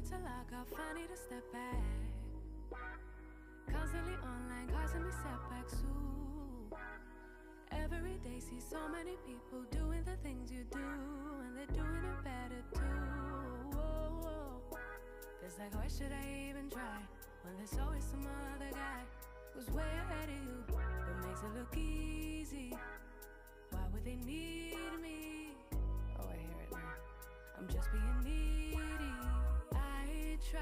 to lock off, I need to step back. Constantly online, causing me setbacks too. Every day see so many people doing the things you do, and they're doing it better too. Whoa. Feels like, why should I even try when there's always some other guy who's way ahead of you, but makes it look easy? Why would they need me? Oh, I hear it now. I'm just being needy. I try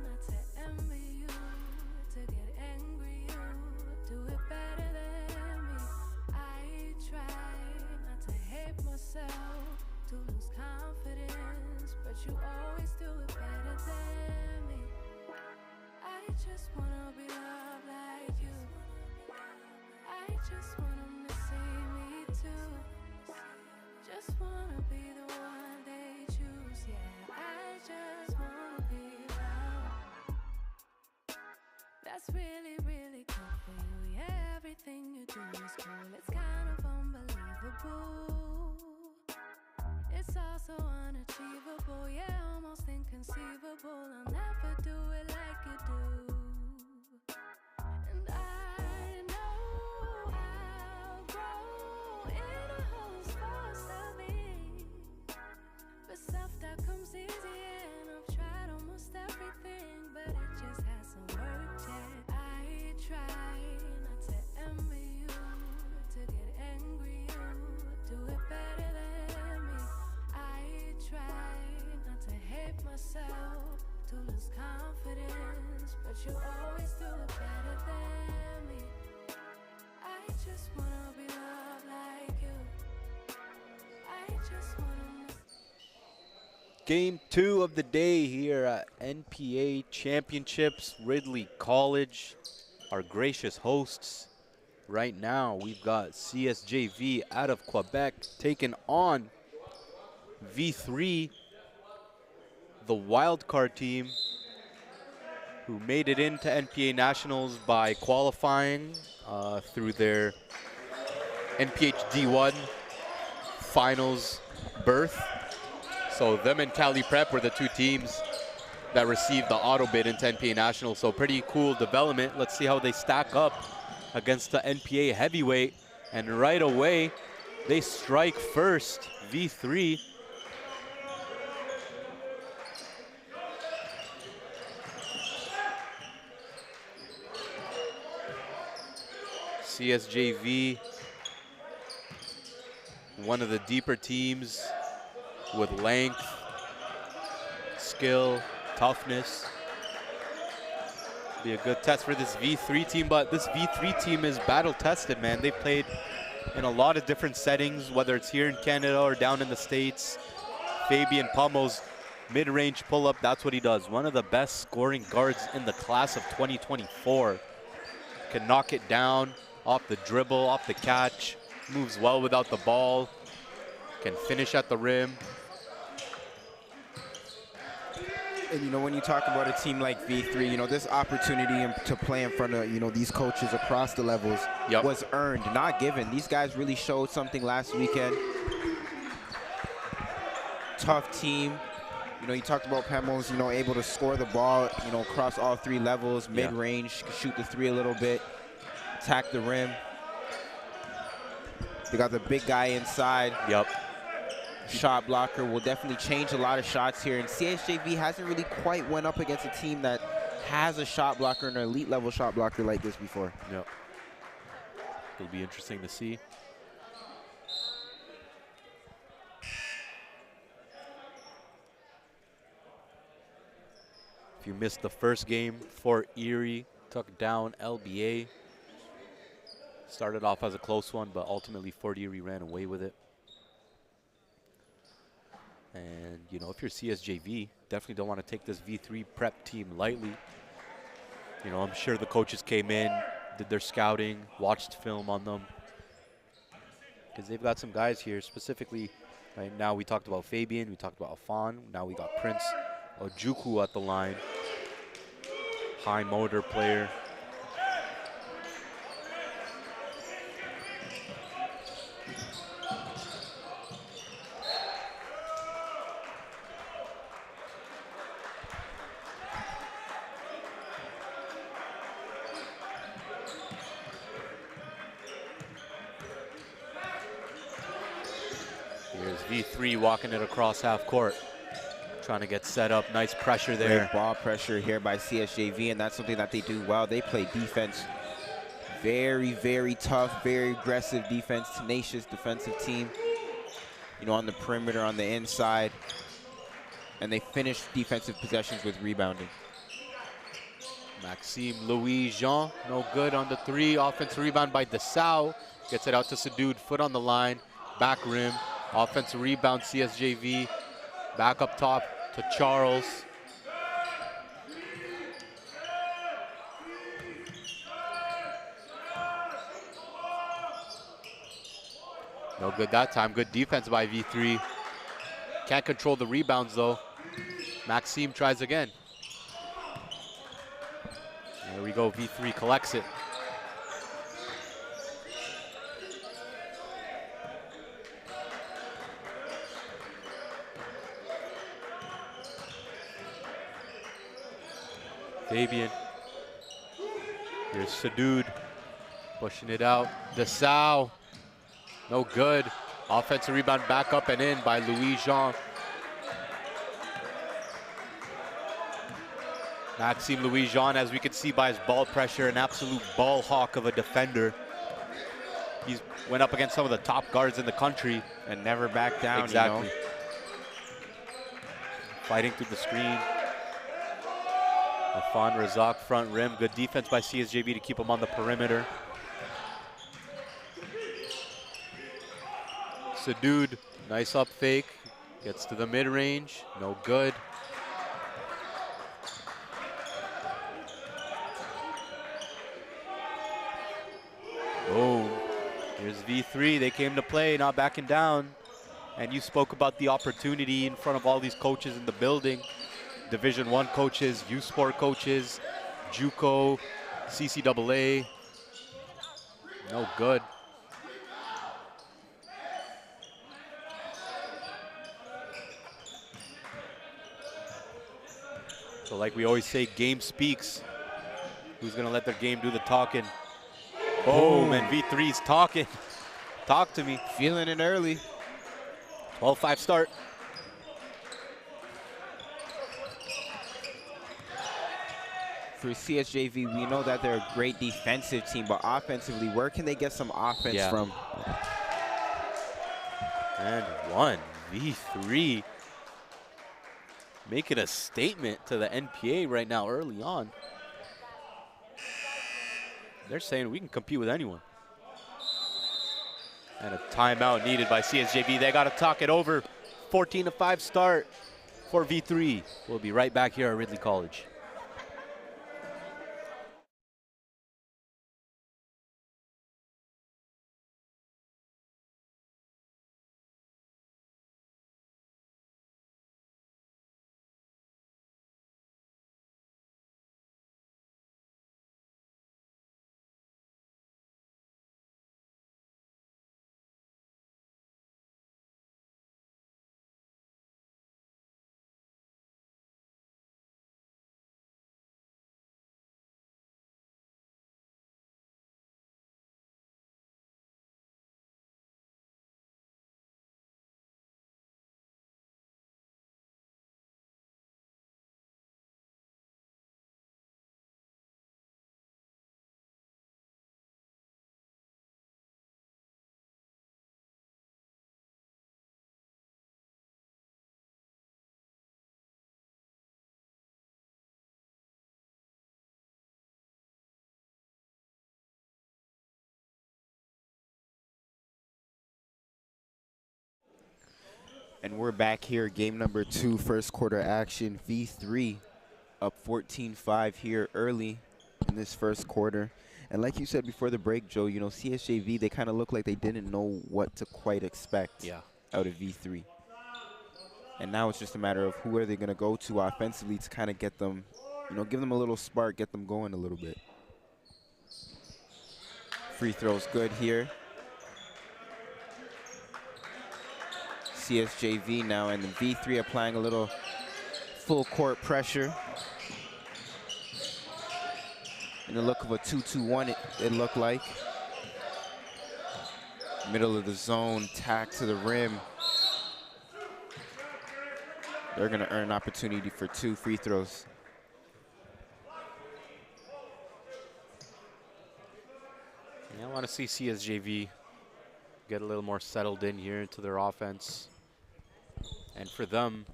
not to envy you, to get angry you do it better than me. I try not to hate myself, to lose confidence, but you always do it better than me. I just wanna be loved like you. I just want them to see me too. Just wanna be the one they choose. Yeah, I just wanna be loved. That's really, really cool for you. Yeah, everything you do is cool. It's kind of unbelievable. It's also unachievable. Yeah, almost inconceivable. I'll never do it like you do. And I know I'll grow in a whole force of me. But self-doubt comes easy, and I've tried almost everything, but it just hasn't worked yet. I try not to envy you, to get angry you do it better than me. I try not to hate myself, to lose confidence, but you always do it better than me. I just wanna be loved like you. I just wanna. Game 2 of the day here at NPA Championships, Ridley College. Our gracious hosts. Right now, we've got CSJV out of Quebec taking on V3, the wildcard team, who made it into NPA Nationals by qualifying through their NPH D1 finals berth. So them and Cali Prep were the two teams that received the auto bid into NPA Nationals. So pretty cool development. Let's see how they stack up against the NPA heavyweight. And right away, they strike first, V3. CSJV, one of the deeper teams with length, skill, toughness. Be a good test for this V3 team, but this V3 team is battle tested, man. They've played in a lot of different settings, whether it's here in Canada or down in the States. Fabian Pomo's mid-range pull-up, that's what he does. One of the best scoring guards in the class of 2024. Can knock it down off the dribble, off the catch, moves well without the ball, can finish at the rim. And, you know, when you talk about a team like V3, you know, this opportunity to play in front of, you know, these coaches across the levels was earned, not given. These guys really showed something last weekend. Tough team. You know, you talked about Pemos, you know, able to score the ball, you know, across all three levels, mid-range, shoot the three a little bit, attack the rim. They got the big guy inside. Shot blocker will definitely change a lot of shots here. And CSJV hasn't really quite went up against a team that has a shot blocker, an elite level shot blocker like this before. It'll be interesting to see. If you missed the first game, Fort Erie took down LBA. Started off as a close one, but ultimately Fort Erie ran away with it. And, you know, if you're CSJV, definitely don't want to take this V3 prep team lightly. You know, I'm sure the coaches came in, did their scouting, watched film on them. Because they've got some guys here, specifically, right now we talked about Fabian, we talked about Afan, now we got Prince Ojuku at the line. High motor player. There's V3 walking it across half court. Trying to get set up. Nice pressure there. Great ball pressure here by CSJV, and that's something that they do well. They play defense. Very, very tough, very aggressive defense, tenacious defensive team. You know, on the perimeter, on the inside. And they finish defensive possessions with rebounding. Maxime Louis-Jean, no good on the 3. Offensive rebound by Desau. Gets it out to Sadoud, foot on the line, back rim. Offensive rebound, CSJV. Back up top to Charles. No good that time. Good defense by V3. Can't control the rebounds though. Maxime tries again. There we go. V3 collects it. Fabian. Here's Sadoud pushing it out. Desau. No good. Offensive rebound back up and in by Louis-Jean. Maxime Louis-Jean, as we can see by his ball pressure, an absolute ball hawk of a defender. He's went up against some of the top guards in the country. And never back down, Exactly. you know? Fighting through the screen. Afan Razak front rim. Good defense by CSJV to keep him on the perimeter. Sadoud, nice up fake. Gets to the mid-range. No good. Boom. Here's V3. They came to play, not backing down. And you spoke about the opportunity in front of all these coaches in the building. Division I coaches, youth sport coaches, JUCO, CCAA. No good. So like we always say, game speaks. Who's going to let their game do the talking? Boom, and V3's talking. Talk to me. Feeling it early. 12-5 start. For CSJV, we know that they're a great defensive team, but offensively, where can they get some offense from? And one, V3. Making a statement to the NPA right now early on. They're saying we can compete with anyone. And a timeout needed by CSJV. They got to talk it over. 14-5 start for V3. We'll be right back here at Ridley College. And we're back here, game number 2, first quarter action. V3 up 14-5 here early in this first quarter. And like you said before the break, Joe, you know, CSJV, they kind of look like they didn't know what to quite expect out of V3. And now it's just a matter of who are they going to go to offensively to kind of get them, you know, give them a little spark, get them going a little bit. Free throws good here. CSJV now, and the V3 applying a little full court pressure. In the look of a 2-2-1, it looked like. Middle of the zone, tack to the rim. They're going to earn an opportunity for 2 free throws. Yeah, I want to see CSJV get a little more settled in here into their offense. And for them,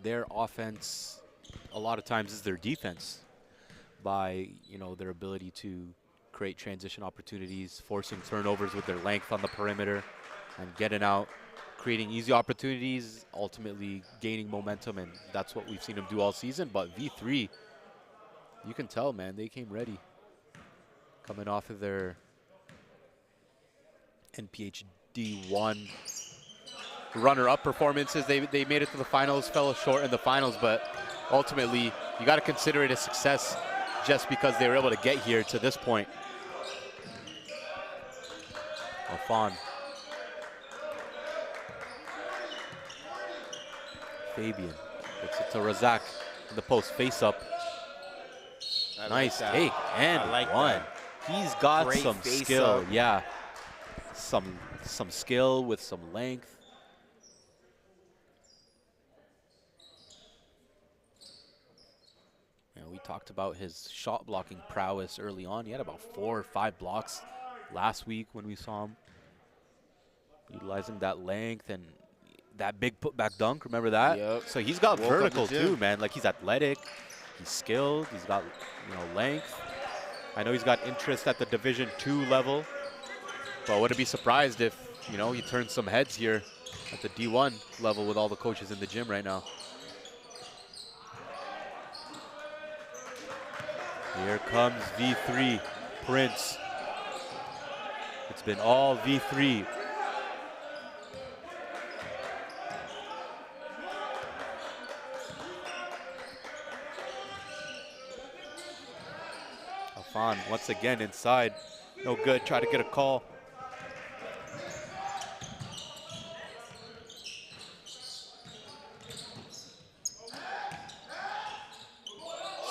their offense a lot of times is their defense by, you know, their ability to create transition opportunities, forcing turnovers with their length on the perimeter and getting out, creating easy opportunities, ultimately gaining momentum, and that's what we've seen them do all season. But V3, you can tell, man, they came ready. Coming off of their NPA D1 runner-up performances. They made it to the finals, fell short in the finals, but ultimately you got to consider it a success just because they were able to get here to this point. Alfon. Fabian gets it to Razak in the post, face up. Nice take and one. He's got Great some face skill, up. yeah. Some skill with some length. You know, we talked about his shot blocking prowess early on. He had about 4 or 5 blocks last week when we saw him. Utilizing that length and that big putback dunk, remember that? Yep. So he's got Woke up the vertical gym. too, man. Like, he's athletic, he's skilled, he's got, you know, length. I know he's got interest at the Division II level, but I wouldn't be surprised if, you know, he turns some heads here at the D1 level with all the coaches in the gym right now. Here comes V3, Prince. It's been all V3. Alfon once again inside. No good, try to get a call.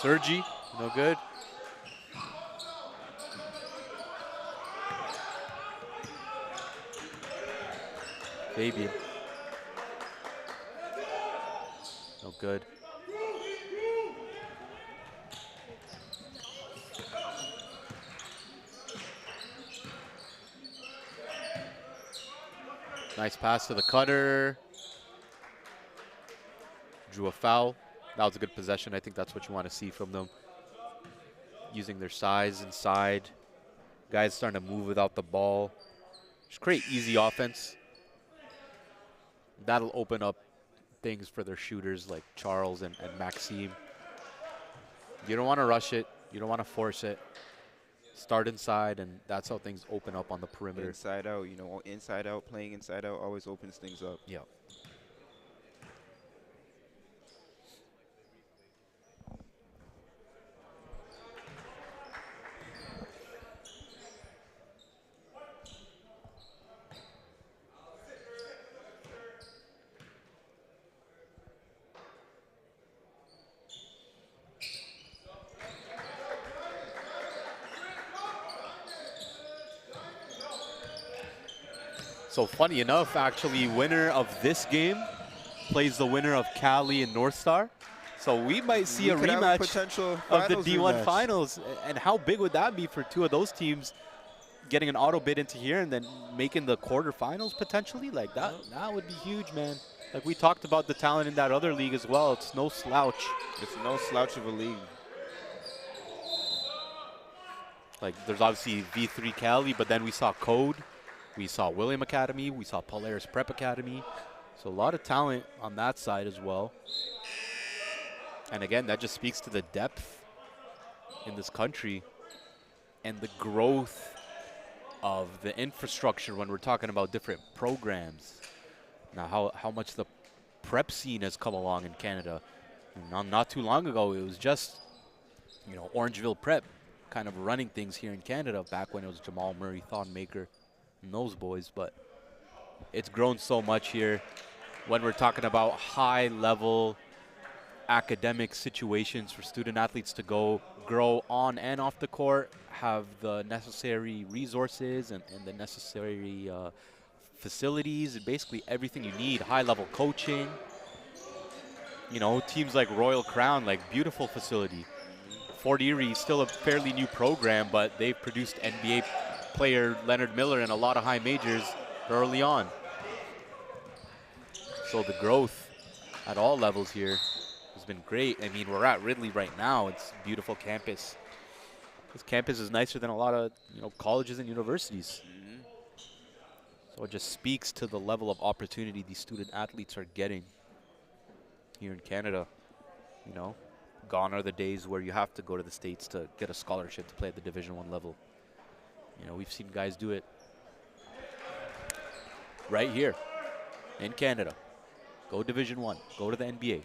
Sergi, no good. Fabian. No good. Nice pass to the cutter. Drew a foul. That was a good possession. I think that's what you want to see from them. Using their size inside. Guys starting to move without the ball. Just create easy offense. That'll open up things for their shooters like Charles and Maxime. You don't want to rush it. You don't want to force it. Start inside, and that's how things open up on the perimeter. Inside out, you know, inside out, playing inside out always opens things up. Yeah. So funny enough, actually, winner of this game plays the winner of Cali and North Star. So we might see a rematch of the D1 finals. And how big would that be for 2 of those teams getting an auto bid into here and then making the quarterfinals potentially? Like, that would be huge, man. Like, we talked about the talent in that other league as well. It's no slouch. It's no slouch of a league. Like, there's obviously V3 Cali, but then we saw Code. We saw William Academy. We saw Polaris Prep Academy. So a lot of talent on that side as well. And again, that just speaks to the depth in this country and the growth of the infrastructure when we're talking about different programs. Now, how much the prep scene has come along in Canada. Not too long ago, it was just, you know, Orangeville Prep kind of running things here in Canada back when it was Jamal Murray, Thonmaker, and those boys. But it's grown so much here when we're talking about high-level academic situations for student athletes to go grow on and off the court, have the necessary resources and the necessary facilities and basically everything you need, high-level coaching. You know, teams like Royal Crown, like beautiful facility. Fort Erie, still a fairly new program, but they've produced NBA player Leonard Miller and a lot of high majors early on. So the growth at all levels here has been great. I mean, we're at Ridley right now. It's a beautiful campus. This campus is nicer than a lot of, you know, colleges and universities. So it just speaks to the level of opportunity these student athletes are getting here in Canada. You know, gone are the days where you have to go to the States to get a scholarship to play at the Division I level. You know, we've seen guys do it right here in Canada. Go Division I, go to the NBA.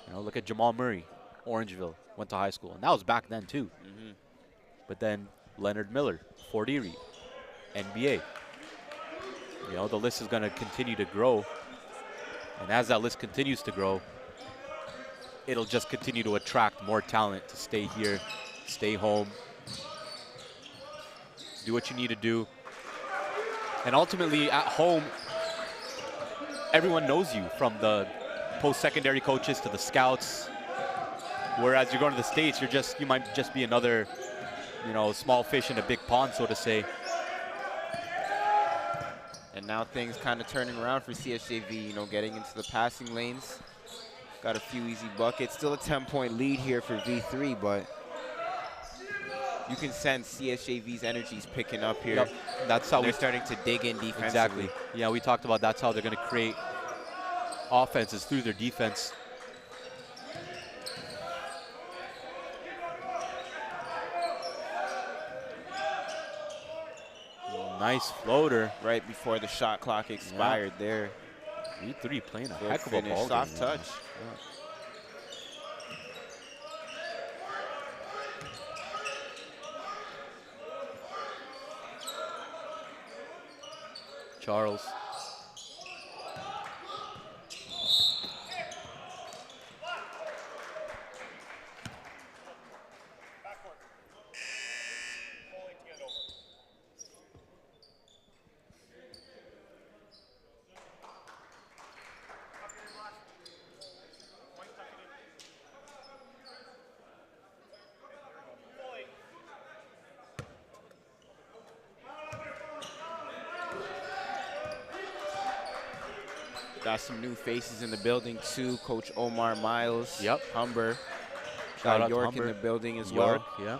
You know, look at Jamal Murray, Orangeville, went to high school. And that was back then too. But then Leonard Miller, Fort Erie, NBA. You know, the list is going to continue to grow. And as that list continues to grow, it'll just continue to attract more talent to stay here, stay home, do what you need to do. And ultimately, at home, everyone knows you, from the post-secondary coaches to the scouts. Whereas you're going to the States, you might just be another, you know, small fish in a big pond, so to say. And now things kind of turning around for CSJV, you know, getting into the passing lanes. Got a few easy buckets. Still a 10-point lead here for V3, but you can sense CSJV's energy is picking up here. Yep. That's how they're starting to dig in defensively. Exactly. Yeah, we talked about that's how they're going to create offenses, through their defense. Nice floater. Right before the shot clock expired there. V3 playing a Good heck of a finish, ball soft game. touch. Yeah. Charles. Got some new faces in the building too. Coach Omar Miles. Yep. Humber. Shout Got out York Humber. in the building as York, well. yeah.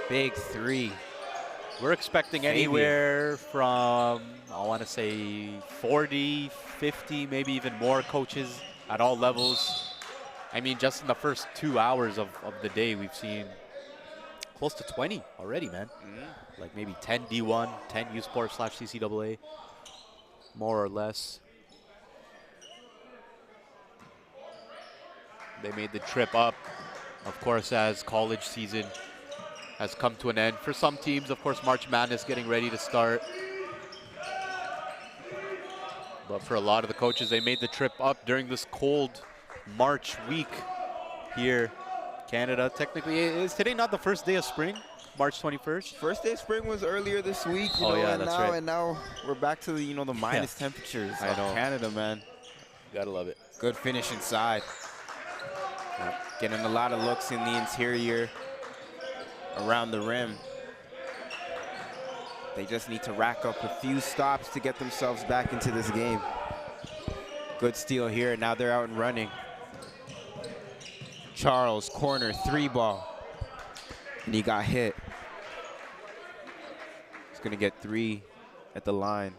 Big three. We're expecting anywhere from, I want to say, 40, 50, maybe even more coaches at all levels. I mean, just in the first 2 hours of the day, we've seen close to 20 already, man. Like maybe 10 D1, 10 U Sport / CCAA, more or less. They made the trip up, of course, as college season has come to an end. For some teams, of course, March Madness getting ready to start. But for a lot of the coaches, they made the trip up during this cold March week here, Canada. Technically, is today not the first day of spring? March 21st? First day of spring was earlier this week, you Oh, know, yeah, and that's now right. and now we're back to the, you know, the minus temperatures I of know. Canada, man. Gotta love it. Good finish inside. Getting a lot of looks in the interior, around the rim. They just need to rack up a few stops to get themselves back into this game. Good steal here. Now they're out and running. Charles, corner, 3-ball. And he got hit. He's going to get 3 at the line.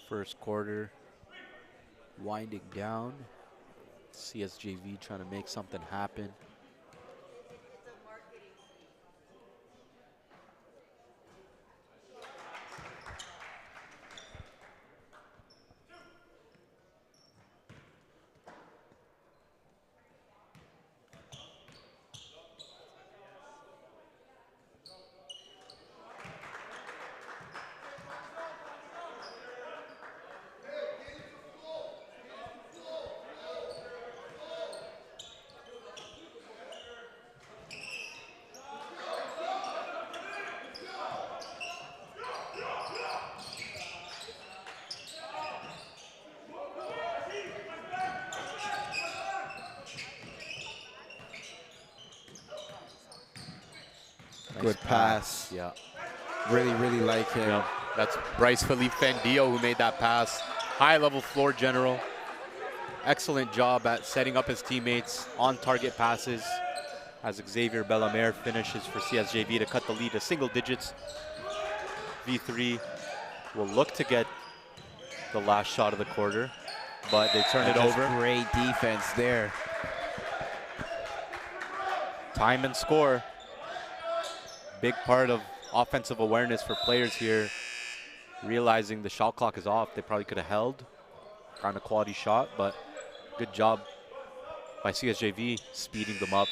First quarter winding down. CSJV trying to make something happen. Nice Good pass. Yeah. Really, really like him. Yeah. That's Bryce Felipe Fandillo who made that pass. High-level floor general. Excellent job at setting up his teammates on target passes as Xavier Bellamere finishes for CSJV to cut the lead to single digits. V3 will look to get the last shot of the quarter, but they turn it over. Great defense there. Time and score. Big part of offensive awareness for players here. Realizing the shot clock is off, they probably could have held. Kind of quality shot, but good job by CSJV speeding them up.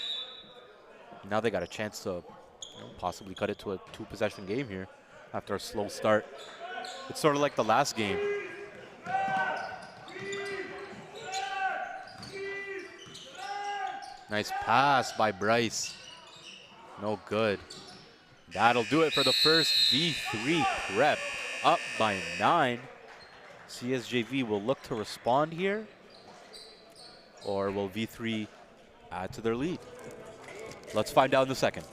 Now they got a chance to possibly cut it to a 2-possession game here after a slow start. It's sort of like the last game. Nice pass by Bryce. No good. That'll do it for the first V3 prep. Up by 9. CSJV will look to respond here. Or will V3 add to their lead? Let's find out in the second.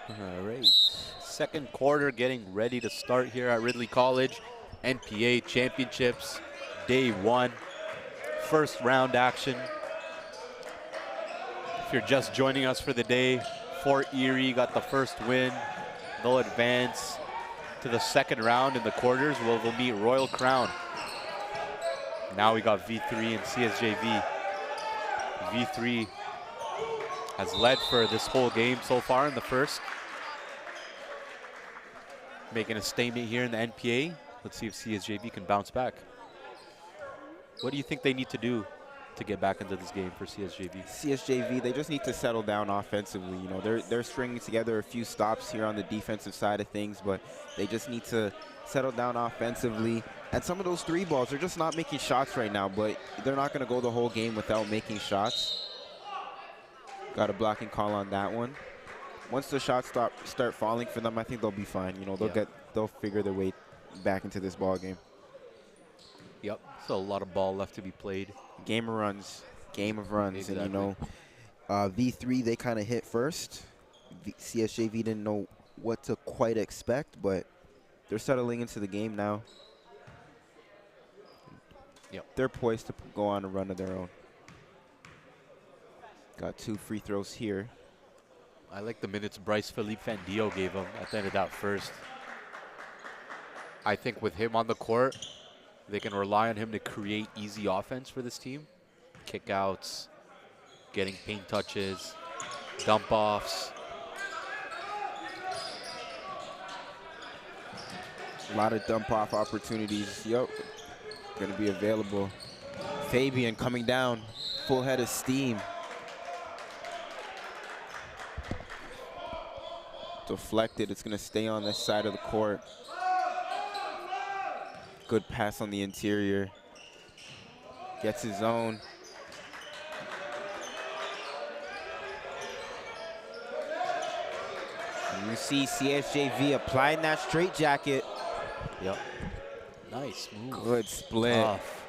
All right. Second quarter getting ready to start here at Ridley College. NPA Championships, day 1. First round action. If you're just joining us for the day, Fort Erie got the first win. They'll advance to the second round in the quarters where they'll meet Royal Crown. Now we got V3 and CSJV. V3 has led for this whole game so far in the first. Making a statement here in the NPA. Let's see if CSJV can bounce back. What do you think they need to do to get back into this game for CSJV? CSJV, they just need to settle down offensively. You know, they're stringing together a few stops here on the defensive side of things, but they just need to settle down offensively. And some of those 3 balls, they're just not making shots right now, but they're not going to go the whole game without making shots. Got a blocking call on that one. Once the shots start falling for them, I think they'll be fine. You know, they'll figure their way back into this ball game. Yep, still a lot of ball left to be played. Game of runs. Exactly. And you know, V3 they kind of hit first. CSJV didn't know what to quite expect, but they're settling into the game now. Yep. They're poised to go on a run of their own. Got 2 free throws here. I like the minutes Bryce Felipe Fandillo gave him at the end of that first. I think with him on the court, they can rely on him to create easy offense for this team. Kickouts, getting paint touches, dump offs. A lot of dump off opportunities. Yep. Going to be available. Fabian coming down, full head of steam. Deflected. It's going to stay on this side of the court. Good pass on the interior. Gets his own. And you see CSJV applying that straitjacket. Yep. Nice move. Good split. Tough.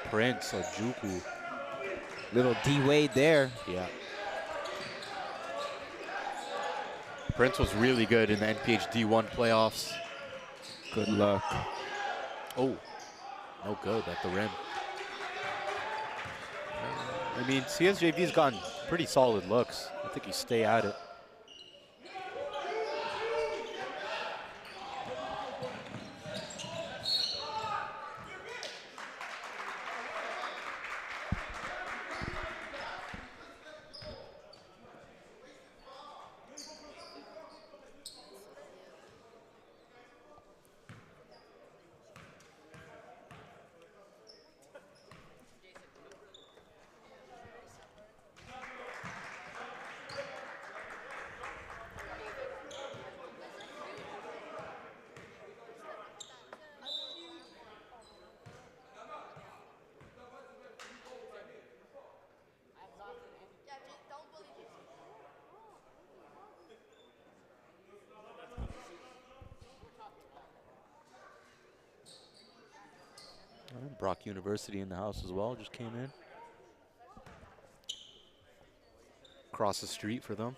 Prince or Juku. Little D-Wade there. Yeah. Prince was really good in the NPH D1 playoffs. Good luck. Oh, no good at the rim. I mean, CSJV's gotten pretty solid looks. I think you stay at it. Brock University in the house as well, just came in. Across the street for them.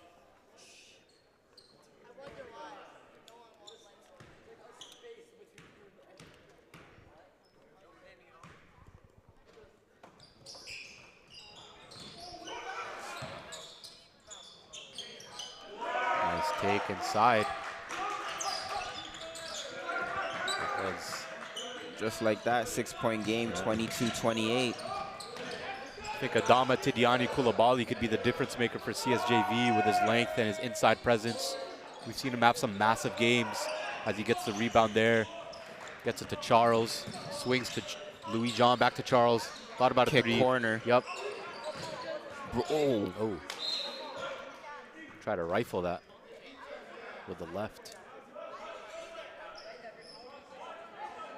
Nice take inside. It was Just like that, 6-point game, 22-28. I think Adama Tidiane Koulibaly could be the difference maker for CSJV with his length and his inside presence. We've seen him have some massive games as he gets the rebound there. Gets it to Charles, swings to Louis John, back to Charles. Thought about a Kick three. corner. Yep. Oh. Oh. Try to rifle that with the left.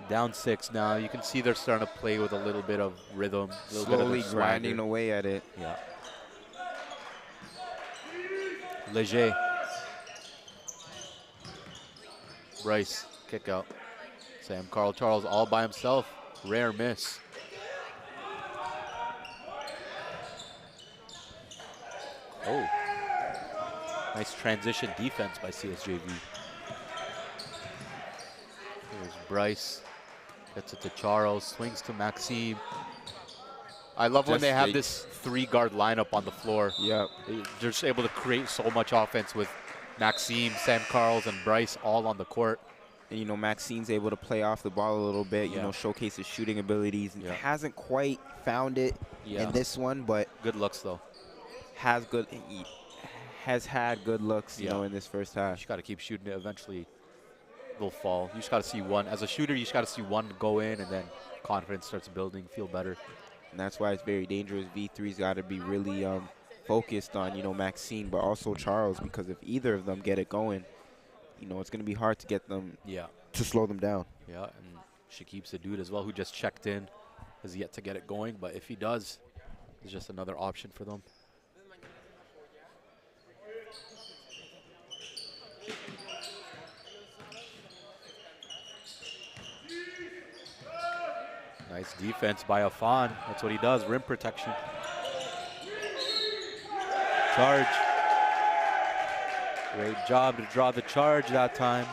Down 6 now. You can see they're starting to play with a little bit of rhythm. Slowly grinding away at it. Yeah. Leger. Bryce, kick out. Sam Carl Charles all by himself. Rare miss. Oh. Nice transition defense by CSJV. Here's Bryce. Gets it to Charles, swings to Maxime. I love when they have this 3-guard lineup on the floor. Yep. They're just able to create so much offense with Maxime, Sam Carls, and Bryce all on the court. And, you know, Maxine's able to play off the ball a little bit, you know, showcase his shooting abilities. Yeah. Hasn't quite found it in this one, but good looks though. Has had good looks, you know, in this first half. You just got to keep shooting it. Eventually, they'll fall. You just got to see one. As a shooter, you just got to see one go in, and then confidence starts building, feel better. And that's why it's very dangerous. V3's got to be really focused on, you know, Maxine, but also Charles, because if either of them get it going, you know, it's going to be hard to get them to slow them down. Yeah, and Shakib's a dude as well who just checked in, has yet to get it going, but if he does, it's just another option for them. Nice defense by Afan. That's what he does, rim protection. Charge. Great job to draw the charge that time.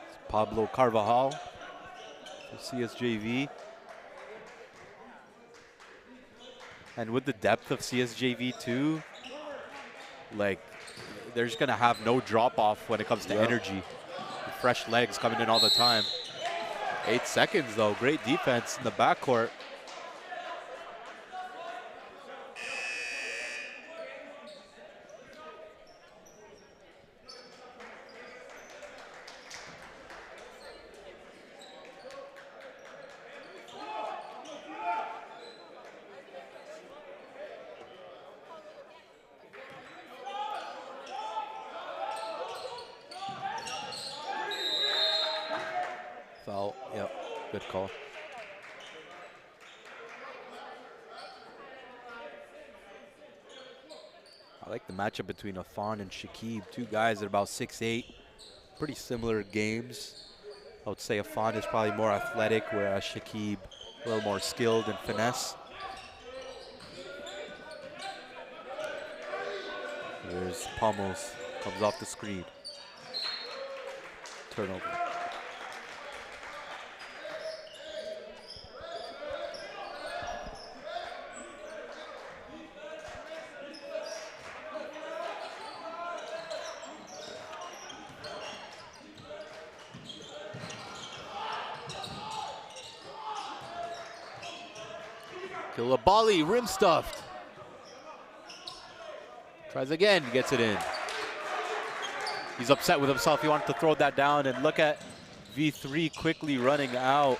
It's Pablo Carvajal for CSJV. And with the depth of CSJV too, like, they're just going to have no drop-off when it comes to energy. Fresh legs coming in all the time. 8 seconds, though. Great defense in the backcourt. Foul. Yep. Good call. I like the matchup between Afan and Shakib. Two guys at about 6'8". Pretty similar games. I would say Afan is probably more athletic, whereas Shakib a little more skilled and finesse. There's Pummels. Comes off the screen. Turnover. Koulibaly, rim stuffed. Tries again, gets it in. He's upset with himself. He wanted to throw that down, and look at V3 quickly running out.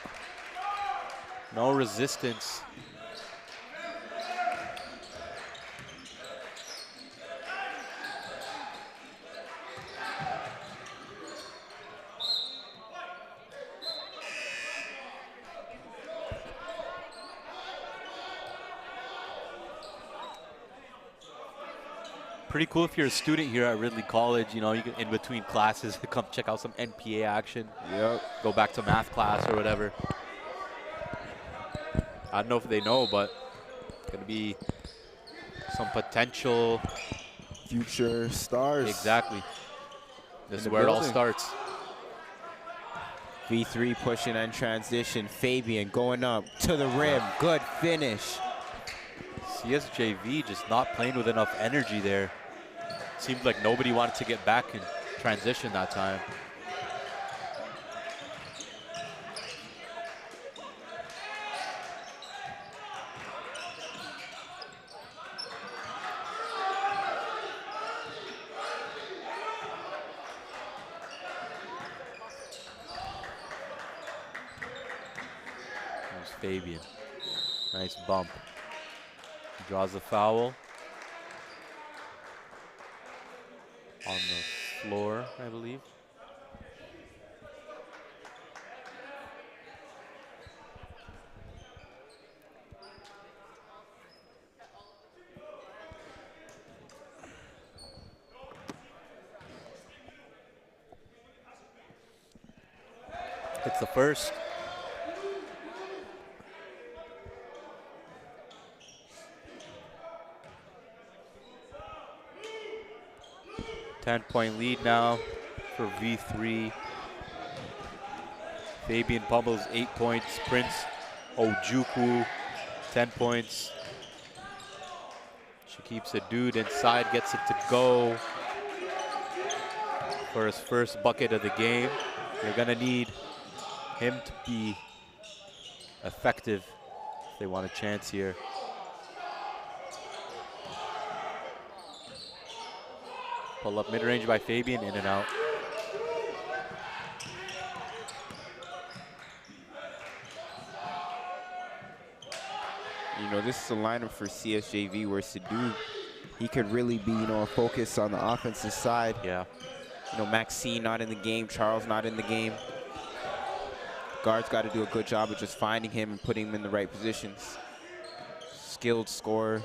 No resistance. Pretty cool if you're a student here at Ridley College. You know, you can, in between classes, come check out some NPA action. Yep. Go back to math class or whatever. I don't know if they know, but it's going to be some potential future stars. Exactly. This is where it all starts. V3 pushing and transition. Fabian going up to the rim. Good finish. CSJV just not playing with enough energy there. Seemed like nobody wanted to get back in transition that time. There's Fabian. Nice bump. Draws the foul. On the floor, I believe. It's the first. Ten-point lead now for V3. Fabian Pummels, 8 points. Prince Ojukwu, 10 points. She keeps a dude inside, gets it to go for his first bucket of the game. They're gonna need him to be effective if they want a chance here. Pull up mid-range by Fabian, in and out. You know, this is a lineup for CSJV where Sadu, he could really be, you know, a focus on the offensive side. Yeah. You know, Maxine not in the game, Charles not in the game. Guards got to do a good job of just finding him and putting him in the right positions. Skilled scorer,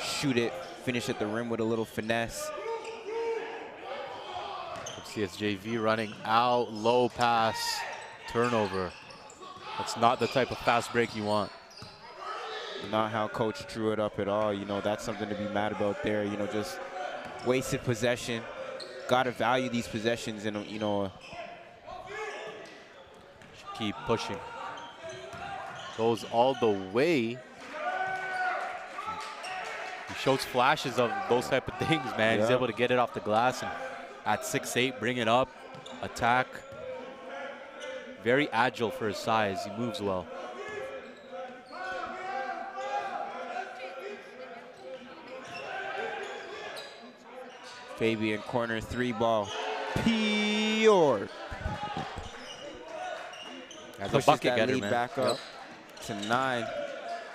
shoot it, finish at the rim with a little finesse. CSJV running out, low pass, turnover. That's not the type of fast break you want. Not how coach drew it up at all. You know, that's something to be mad about there. You know, just wasted possession. Got to value these possessions and, you know. Keep pushing. Goes all the way. He shows flashes of those type of things, man. He's able to get it off the glass and at 6'8", bring it up, attack. Very agile for his size. He moves well. Fabian corner 3 ball. Pure. As a Pushes bucket that getter, lead man. back up to 9.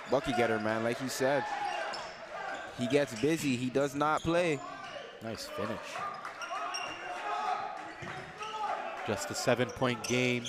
Bucket getter, man, like you said. He gets busy. He does not play. Nice finish. Just a 7-point game.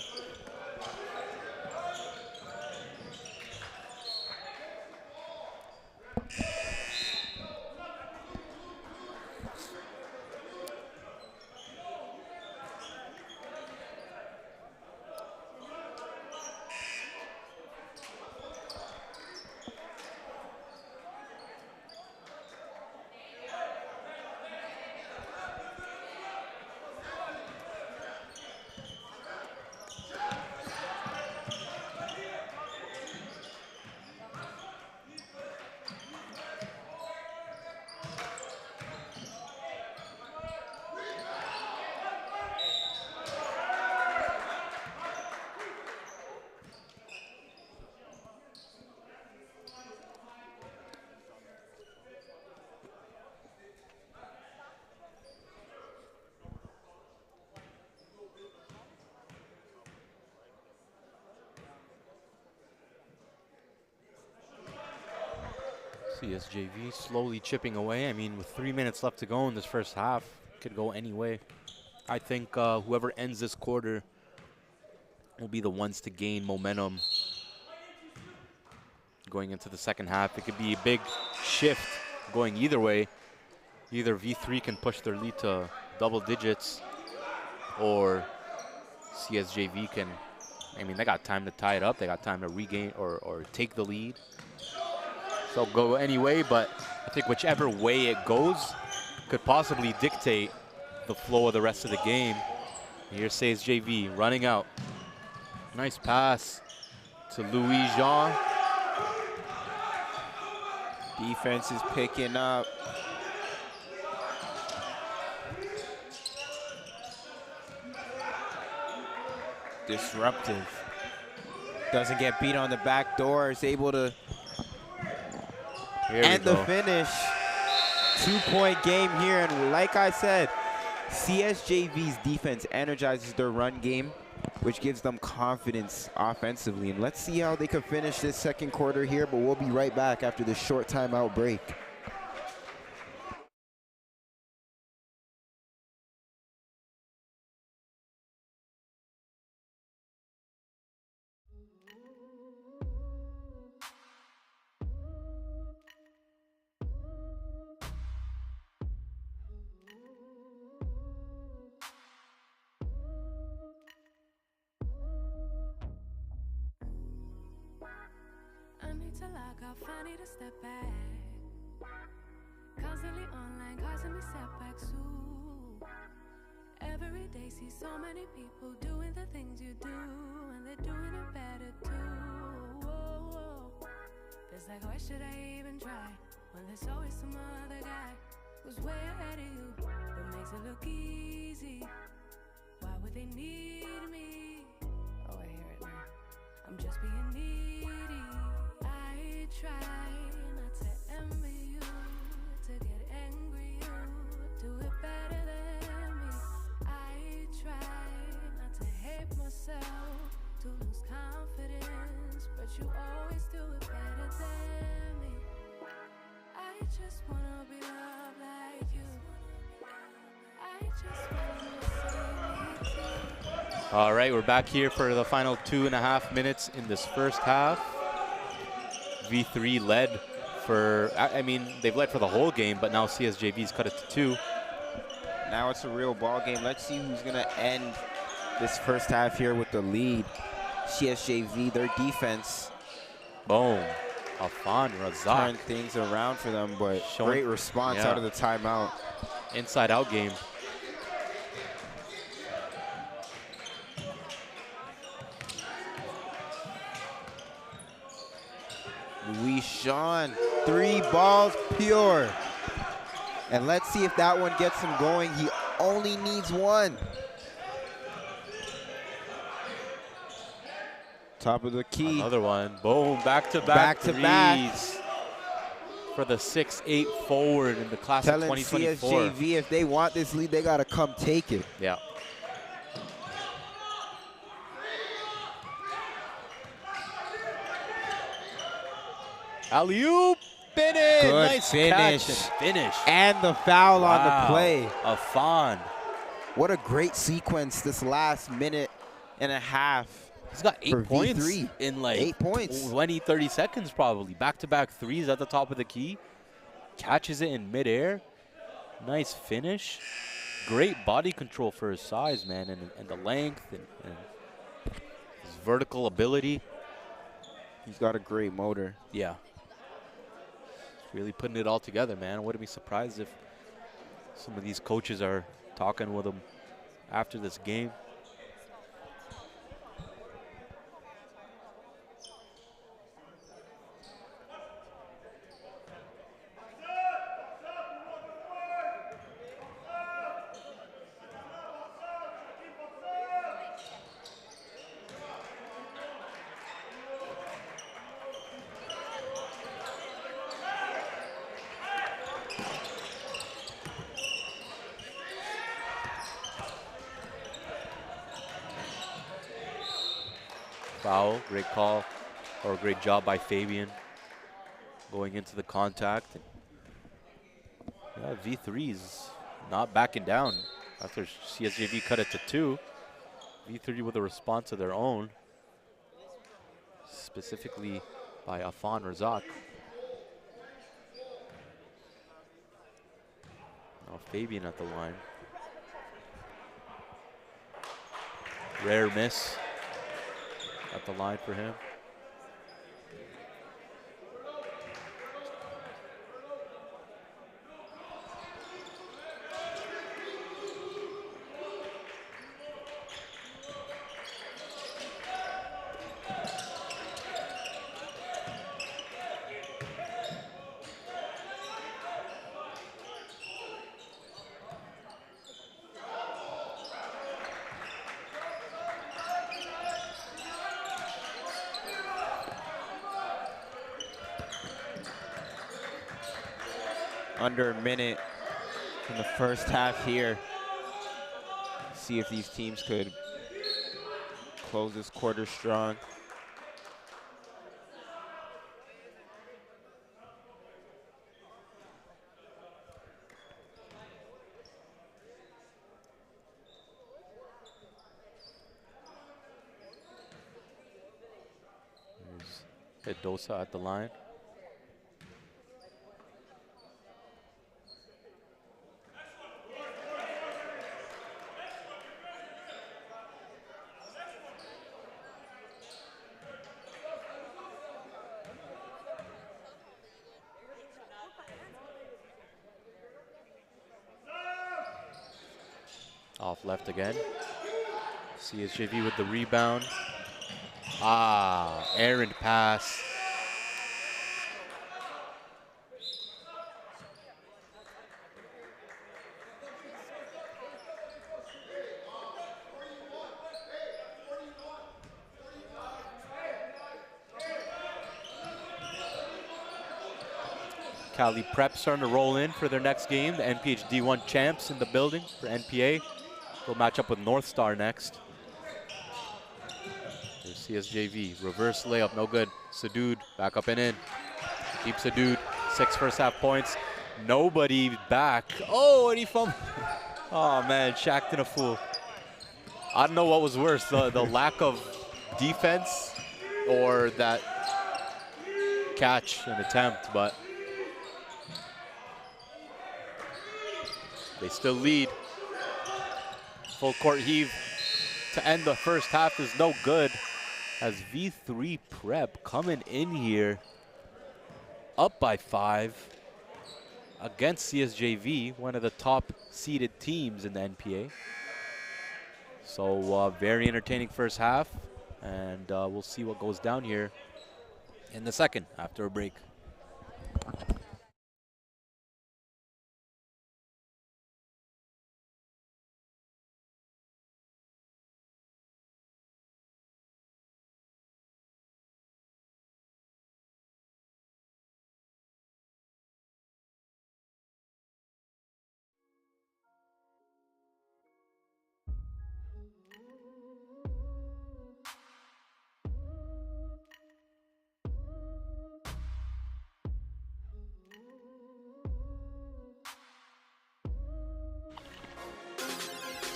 CSJV slowly chipping away. I mean, with 3 minutes left to go in this first half, could go any way. I think whoever ends this quarter will be the ones to gain momentum going into the second half. It could be a big shift going either way. Either V3 can push their lead to double digits, or CSJV can, I mean, they got time to tie it up. They got time to regain or take the lead. So go anyway, but I think whichever way it goes could possibly dictate the flow of the rest of the game. Here CSJV running out. Nice pass to Louis Jean. Defense is picking up. Disruptive. Doesn't get beat on the back door. Is able to end the finish. 2-point game here. And like I said, CSJV's defense energizes their run game, which gives them confidence offensively. And let's see how they can finish this second quarter here, but we'll be right back after this short timeout break. I need to log off, I need to step back. Constantly online, causing me setbacks too. Every day see so many people doing the things you do, and they're doing it better too. Whoa, whoa. Feels like, why should I even try when there's always some other guy who's way ahead of you, but makes it look easy? Why would they need me? Oh, I hear it now. I'm just being needy. I try not to envy you, to get angry you do it better than me. I try not to hate myself, to lose confidence, but you always do it better than me. I just wanna be loved like you. I just wanna see me too. All right, we're back here for the final 2.5 minutes in this first half. V3 led for, I mean, they've led for the whole game, but now CSJV's cut it to 2. Now it's a real ball game. Let's see who's going to end this first half here with the lead. CSJV, their defense. Boom. Afan Razak. Turn things around for them, but great response out of the timeout. Inside out game. Louis Sean 3 balls pure. And let's see if that one gets him going. He only needs 1. Top of the key. Another one. Boom. Back-to-back threes. Back-to-back. For the 6'8" forward in the class of 2024. CSJV, if they want this lead, they got to come take it. Yeah. Alley-oop. Finish. Good Nice finish. catch and finish. And the foul on the play. A fawn. What a great sequence this last minute and a half. He's got 8 points V3. in like 8 points. 20, 30 seconds probably. Back-to-back threes at the top of the key. Catches it in midair. Nice finish. Great body control for his size, man, and the length and his vertical ability. He's got a great motor. Yeah. Really putting it all together, man. I wouldn't be surprised if some of these coaches are talking with him after this game. Foul, great call, or great job by Fabian going into the contact. And yeah, V3's not backing down after CSJV cut it to 2. V3 with a response of their own, specifically by Afan Razak. Now Fabian at the line. Rare miss at the line for him. Under a minute in the first half here. See if these teams could close this quarter strong. There's Edosa at the line. Off left again. CSJV with the rebound. Errant pass. Cali Prep starting to roll in for their next game. The NPH D1 champs in the building for NPA. They'll match up with North Star next. There's CSJV. Reverse layup, no good. Sadoud back up and in. Keep Sadoud. 6 first half points. Nobody back. Oh, and he fumbled. Oh, man, Shackton a fool. I don't know what was worse, the lack of defense or that catch and attempt, but they still lead. Full court heave to end the first half is no good as V3 Prep coming in here up by 5 against CSJV, one of the top seeded teams in the NPA. So very entertaining first half, and we'll see what goes down here in the second after a break.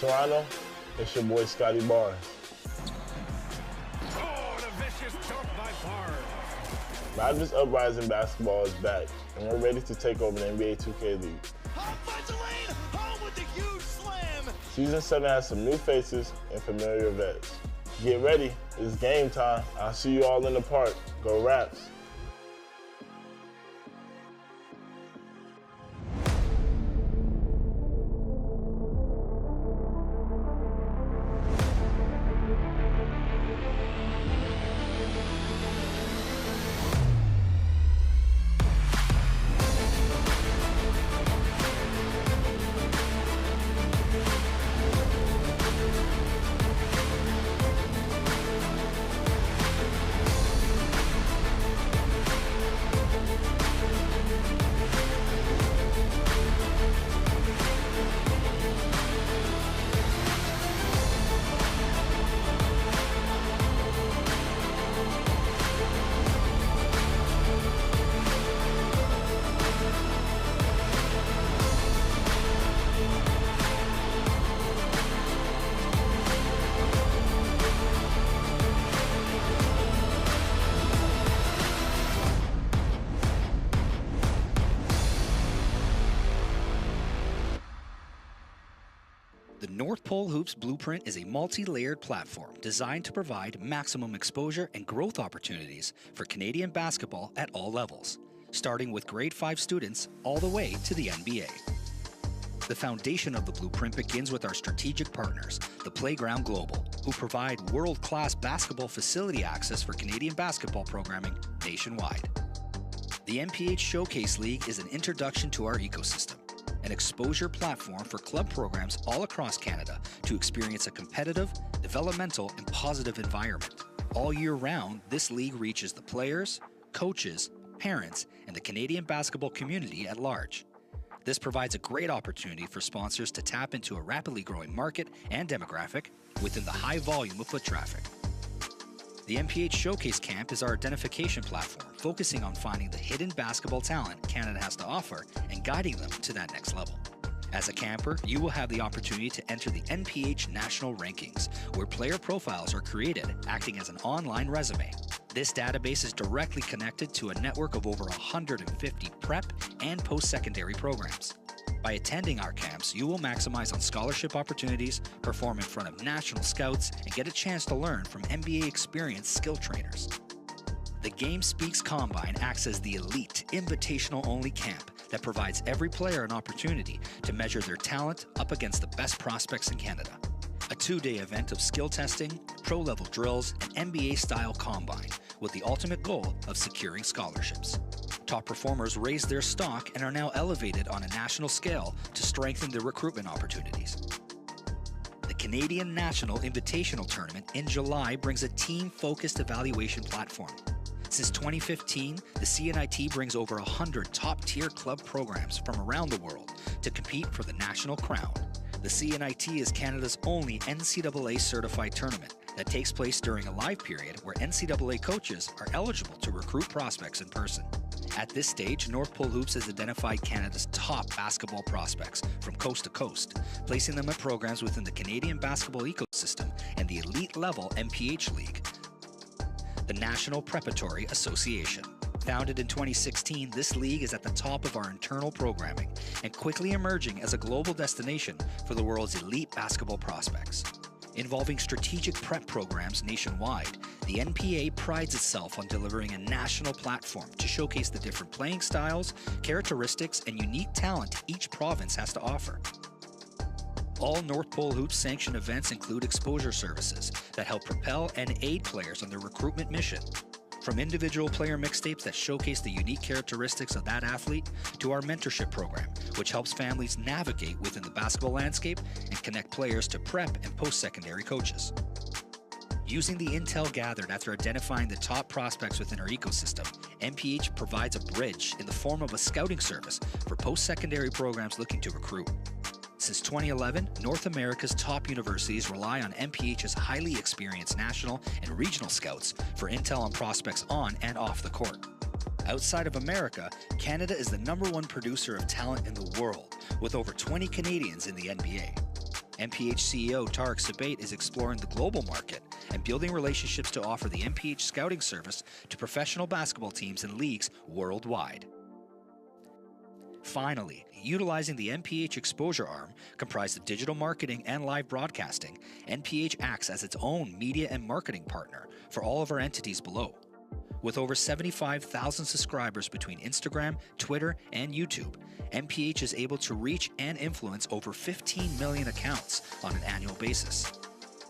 Toronto, it's your boy Scotty Barnes. Oh, and a vicious jump by Barnes. Raptors Uprising basketball is back, and we're ready to take over the NBA 2K League. Finds a lane, home with the huge slam. Season 7 has some new faces and familiar vets. Get ready, it's game time. I'll see you all in the park. Go Raps. The North Pole Hoops Blueprint is a multi-layered platform designed to provide maximum exposure and growth opportunities for Canadian basketball at all levels, starting with grade 5 students all the way to the NBA. The foundation of the Blueprint begins with our strategic partners, the Playground Global, who provide world-class basketball facility access for Canadian basketball programming nationwide. The NPH Showcase League is an introduction to our ecosystem, an exposure platform for club programs all across Canada to experience a competitive, developmental, and positive environment. All year round, this league reaches the players, coaches, parents, and the Canadian basketball community at large. This provides a great opportunity for sponsors to tap into a rapidly growing market and demographic within the high volume of foot traffic. The NPH Showcase Camp is our identification platform, focusing on finding the hidden basketball talent Canada has to offer and guiding them to that next level. As a camper, you will have the opportunity to enter the NPH National Rankings, where player profiles are created, acting as an online resume. This database is directly connected to a network of over 150 prep and post-secondary programs. By attending our camps, you will maximize on scholarship opportunities, perform in front of national scouts, and get a chance to learn from NBA experienced skill trainers. The Game Speaks Combine acts as the elite, invitational-only camp that provides every player an opportunity to measure their talent up against the best prospects in Canada. A 2-day event of skill testing, pro-level drills, and NBA-style combine, with the ultimate goal of securing scholarships. Top performers raised their stock and are now elevated on a national scale to strengthen their recruitment opportunities. The Canadian National Invitational Tournament in July brings a team-focused evaluation platform. Since 2015, the CNIT brings over 100 top-tier club programs from around the world to compete for the national crown. The CNIT is Canada's only NCAA-certified tournament that takes place during a live period where NCAA coaches are eligible to recruit prospects in person. At this stage, North Pole Hoops has identified Canada's top basketball prospects from coast to coast, placing them at programs within the Canadian basketball ecosystem and the elite-level NPH League, the National Preparatory Association. Founded in 2016, this league is at the top of our internal programming and quickly emerging as a global destination for the world's elite basketball prospects. Involving strategic prep programs nationwide, the NPA prides itself on delivering a national platform to showcase the different playing styles, characteristics, and unique talent each province has to offer. All North Pole Hoops sanctioned events include exposure services that help propel and aid players on their recruitment mission. From individual player mixtapes that showcase the unique characteristics of that athlete, to our mentorship program, which helps families navigate within the basketball landscape and connect players to prep and post-secondary coaches. Using the intel gathered after identifying the top prospects within our ecosystem, NPH provides a bridge in the form of a scouting service for post-secondary programs looking to recruit. Since 2011, North America's top universities rely on NPH's highly experienced national and regional scouts for intel on prospects on and off the court. Outside of America, Canada is the #1 producer of talent in the world, with over 20 Canadians in the NBA. NPH CEO Tarek Sabate is exploring the global market and building relationships to offer the NPH scouting service to professional basketball teams and leagues worldwide. Finally, utilizing the NPH exposure arm, comprised of digital marketing and live broadcasting, NPH acts as its own media and marketing partner for all of our entities below. With over 75,000 subscribers between Instagram, Twitter, and YouTube, NPH is able to reach and influence over 15 million accounts on an annual basis,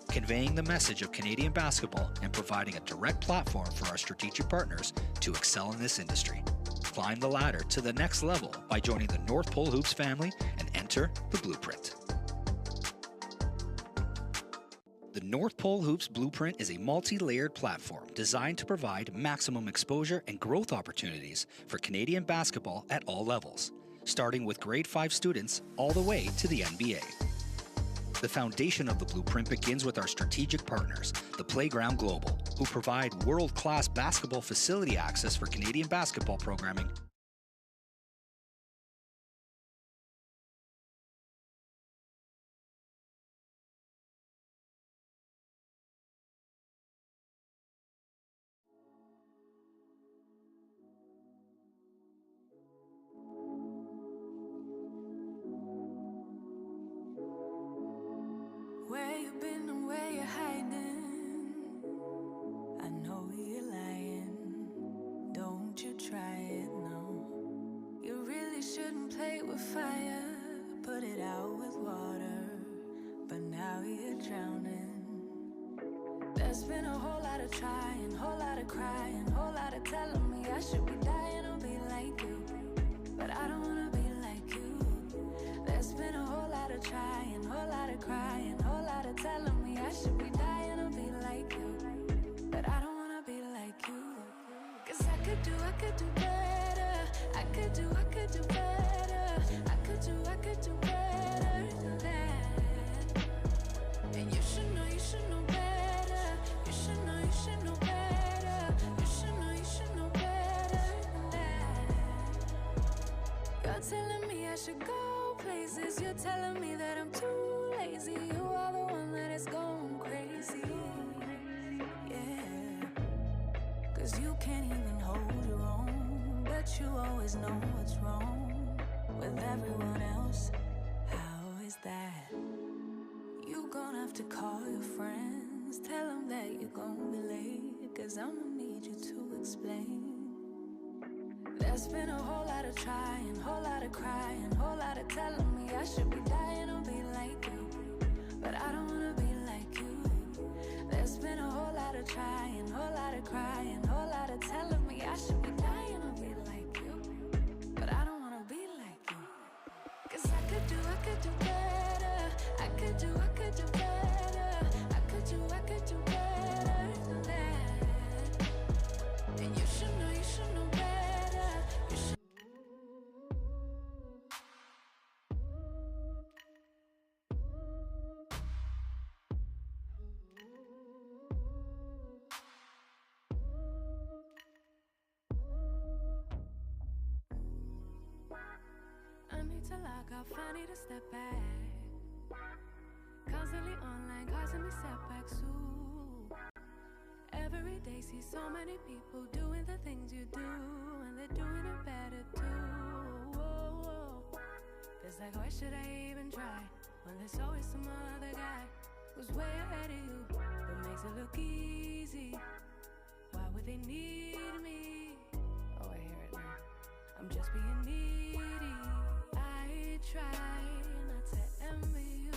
conveying the message of Canadian basketball and providing a direct platform for our strategic partners to excel in this industry. Climb the ladder to the next level by joining the North Pole Hoops family and enter the Blueprint. The North Pole Hoops Blueprint is a multi-layered platform designed to provide maximum exposure and growth opportunities for Canadian basketball at all levels, starting with grade 5 students all the way to the NBA. The foundation of the Blueprint begins with our strategic partners, the Playground Global, who provide world-class basketball facility access for Canadian basketball programming. Where you been and where you hiding? I know you're lying. Don't you try it, no. You really shouldn't play with fire. Put it out with water. But now you're drowning. There's been a whole lot of trying, whole lot of crying, whole lot of telling me I should be dying or be like you. But I don't wanna be like you. There's been a whole lot of trying, whole lot of crying, whole lot of telling me I should be dying or be like you. But I don't wanna be like you. Cause I could do better. I could do better. I could do better than that. And you should know better. You should know better. You should know better than that. You're telling me I should go places. You're telling me that I'm too lazy. You are the one that is going crazy. Yeah. Cause you can't even hold your own. But you always know what's wrong with everyone else. How is that? You gonna have to call your friends. Tell them that you're gonna be late. Cause I'ma need you to explain. There's been a whole lot of trying, whole lot of crying, whole lot of telling me I should be dying or be like you. But I don't wanna be like you. There's been a whole lot of trying, whole lot of crying, whole lot of telling me I should be dying or be like you. But I don't wanna be like you. Cause I could do better. I could do better. I could do better than that. And you should know better. You should. I need to lock off, I need to step back. Constantly online, causing me setbacks too. Every day see so many people doing the things you do, and they're doing it better too. Whoa, whoa. It's like, why should I even try when there's always some other guy who's way ahead of you, but makes it look easy? Why would they need me? Oh, I hear it now. I'm just being needy. I try not to envy you,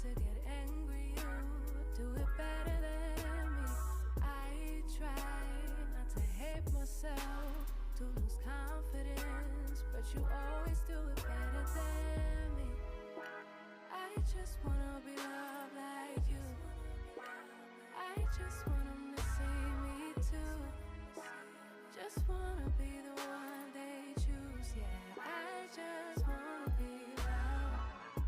to get angry you do it better than me. I try not to hate myself, to lose confidence, but you always do it better than me. I just wanna be loved like you. I just want 'em to see me too. Just wanna be the one they choose. Yeah, I just wanna be loved.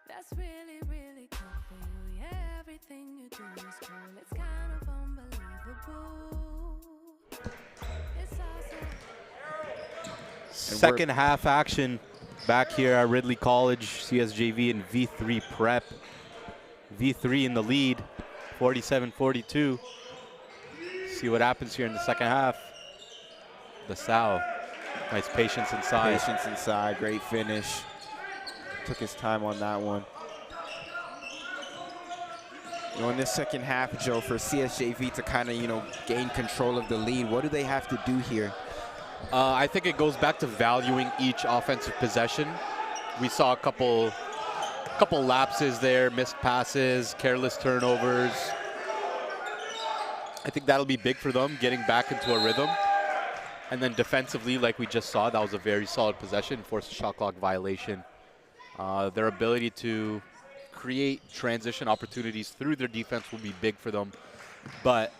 That's really, really cool for you. Yeah, everything you do is cool. It's kind of unbelievable. It's awesome. Second half action back here at Ridley College, CSJV and V3 Prep. V3 in the lead, 47-42. See what happens here in the second half. The Sal, nice patience inside. Patience inside, great finish. Took his time on that one. You know, in this second half, Joe, for CSJV to kind of, you know, gain control of the lead, what do they have to do here? I think it goes back to valuing each offensive possession. We saw a couple lapses there, missed passes, careless turnovers. I think that'll be big for them, getting back into a rhythm. And then defensively, like we just saw, that was a very solid possession, forced a shot clock violation. Their ability to create transition opportunities through their defense will be big for them. But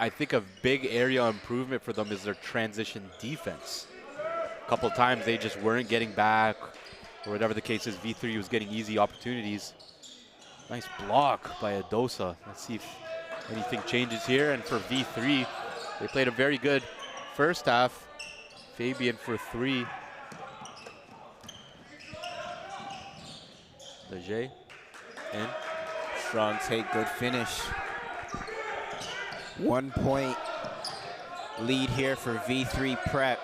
I think a big area of improvement for them is their transition defense. A couple times they just weren't getting back, or whatever the case is. V3 was getting easy opportunities. Nice block by Adosa. Let's see if anything changes here. And for V3, they played a very good first half. Fabian for 3. Leger in. Strong take, good finish. 1 point lead here for V3 Prep.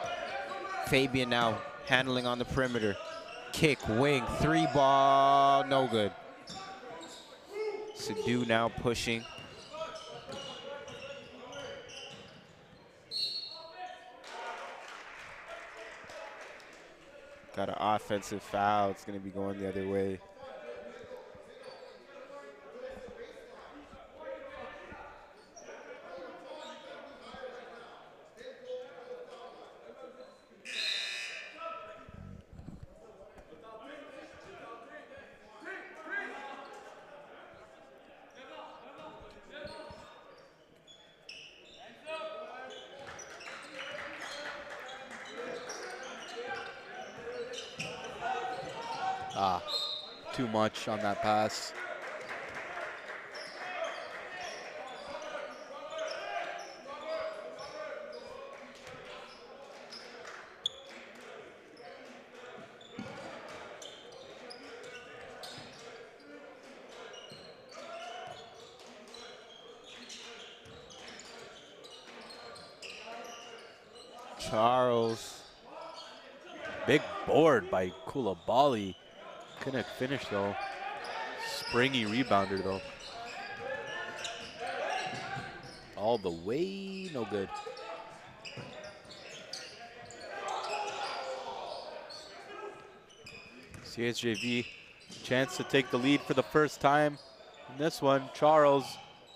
Fabian now handling on the perimeter. Kick, wing, 3 ball, no good. Sadu now pushing. Got an offensive foul. It's going to be going the other way. Too much on that pass. Charles. Big board by Koulibaly. Couldn't finish though. Springy rebounder though. All the way, no good. CSJV, chance to take the lead for the first time in this one. Charles,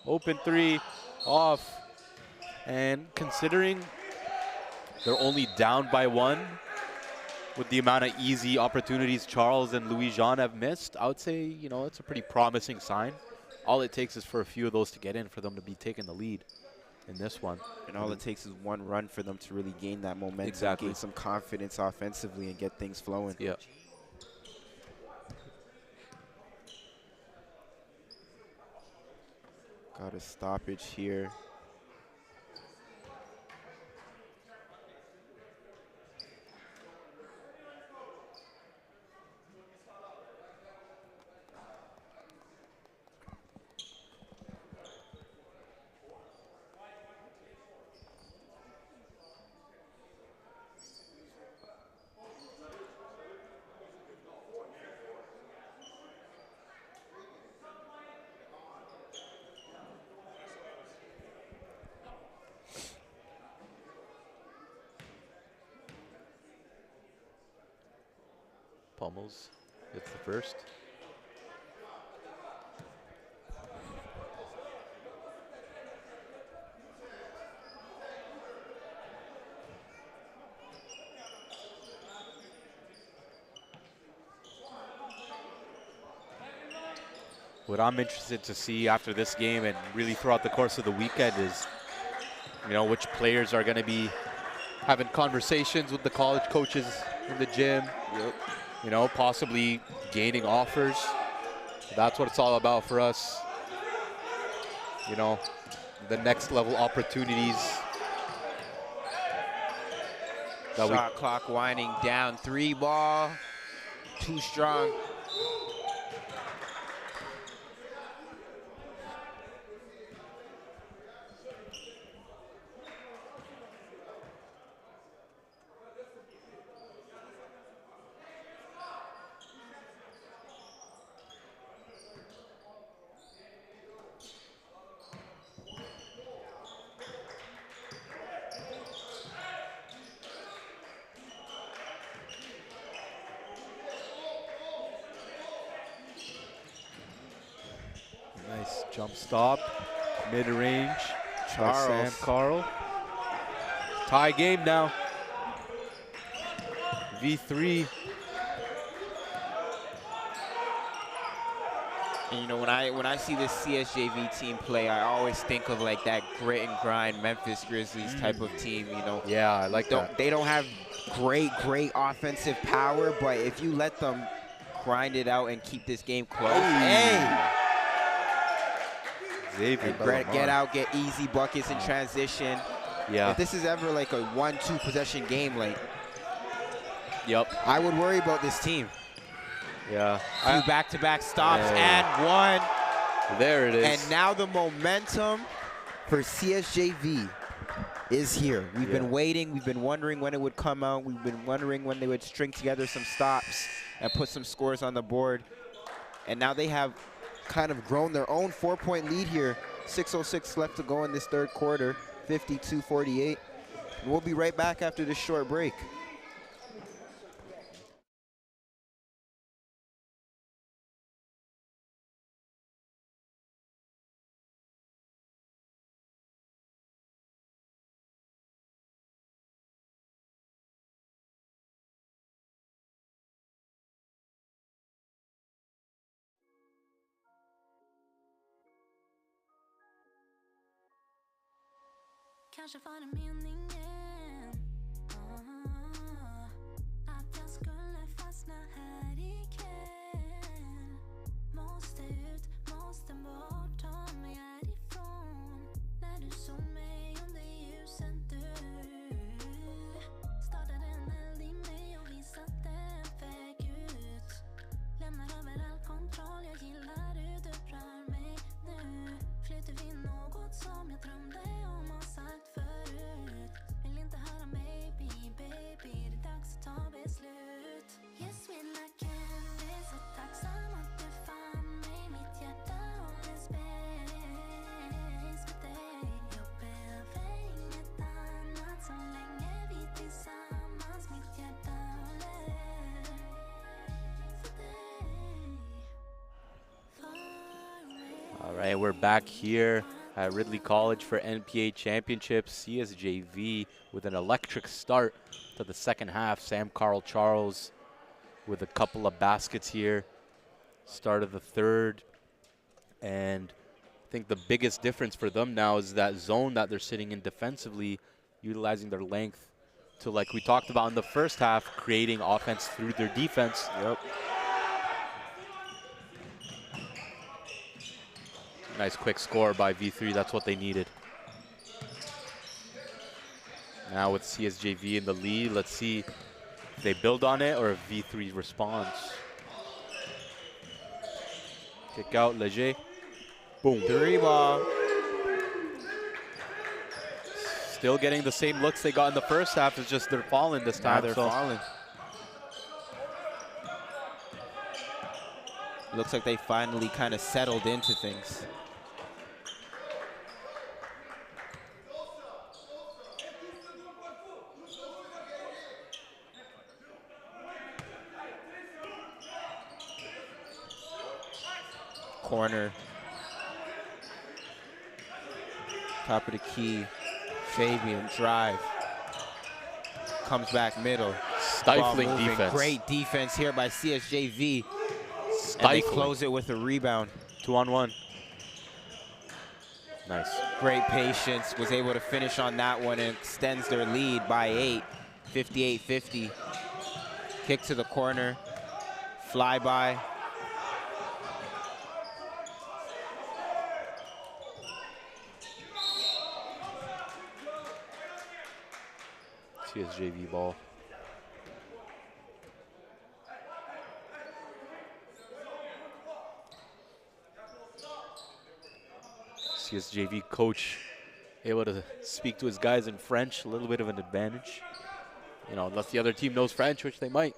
open 3, off. And considering they're only down by 1, with the amount of easy opportunities Charles and Louis-Jean have missed, I would say, you know, it's a pretty promising sign. All it takes is for a few of those to get in for them to be taking the lead in this one. And all it takes is 1 run for them to really gain that momentum, exactly. Gain some confidence offensively and get things flowing. Yeah. Got a stoppage here. Pummels gets the first. What I'm interested to see after this game and really throughout the course of the weekend is, you know, which players are going to be having conversations with the college coaches in the gym. Yep. You know, possibly gaining offers. That's what it's all about for us. You know, the next level opportunities. Shot clock winding down. 3 ball. too strong. Nice jump stop, mid-range by Sam Charles. Carl. Tie game now. V3. And you know, when I see this CSJV team play, I always think of like that grit and grind Memphis Grizzlies type of team. You know, Yeah, I like that. they don't have great offensive power, but if you let them grind it out and keep this game close, hey. Xavier Get out, get easy buckets in transition. Yeah. If this is ever like a 1-2 possession game, like, Yep. I would worry about this team. Yeah. Few back-to-back stops and one. There it is. And now the momentum for CSJV is here. We've been waiting. We've been wondering when it would come out. We've been wondering when they would string together some stops and put some scores on the board. And now they have kind of grown their own 4-point lead here. 6:06 left to go in this third quarter, 52-48. We'll be right back after this short break. Kanske var det meningen att jag skulle fastna här ikväll. Måste ut, måste bort, ta mig härifrån. När du såg mig under ljuset du startade en eld i mig och visade en väg ut. Lämnar över all kontroll, jag gillar hur du rör mig nu. Flyter vi något som jag drömde om och sagt förut. Vill inte höra maybe, baby, det är dags att ta beslut. Yes, when I can, är så tacksam att du fann mig. Mitt hjärta håller space för dig. Jag behöver inget annat så länge vi tillsammans. Mitt hjärta håller för dig. All right, we're back here at Ridley College for NPA Championships. CSJV with an electric start to the second half. Sam Carl Charles with a couple of baskets here. Start of the third. And I think the biggest difference for them now is that zone that they're sitting in defensively, utilizing their length to, like we talked about in the first half, creating offense through their defense. Yep. Nice quick score by V3. That's what they needed. Now with CSJV in the lead, let's see if they build on it or if V3 responds. Kick out, Leger. Boom. 3 ball. Still getting the same looks they got in the first half. It's just they're falling this time. They're falling. Looks like they finally kind of settled into things. Corner. Top of the key. Fabian drive. Comes back middle. Stifling defense. Great defense here by CSJV. Stifling. And they close it with a rebound. 2-on-1. Nice. Great patience. Was able to finish on that one and extends their lead by 8. 58-50. Kick to the corner. Flyby. CSJV ball. CSJV coach able to speak to his guys in French, a little bit of an advantage. You know, unless the other team knows French, which they might.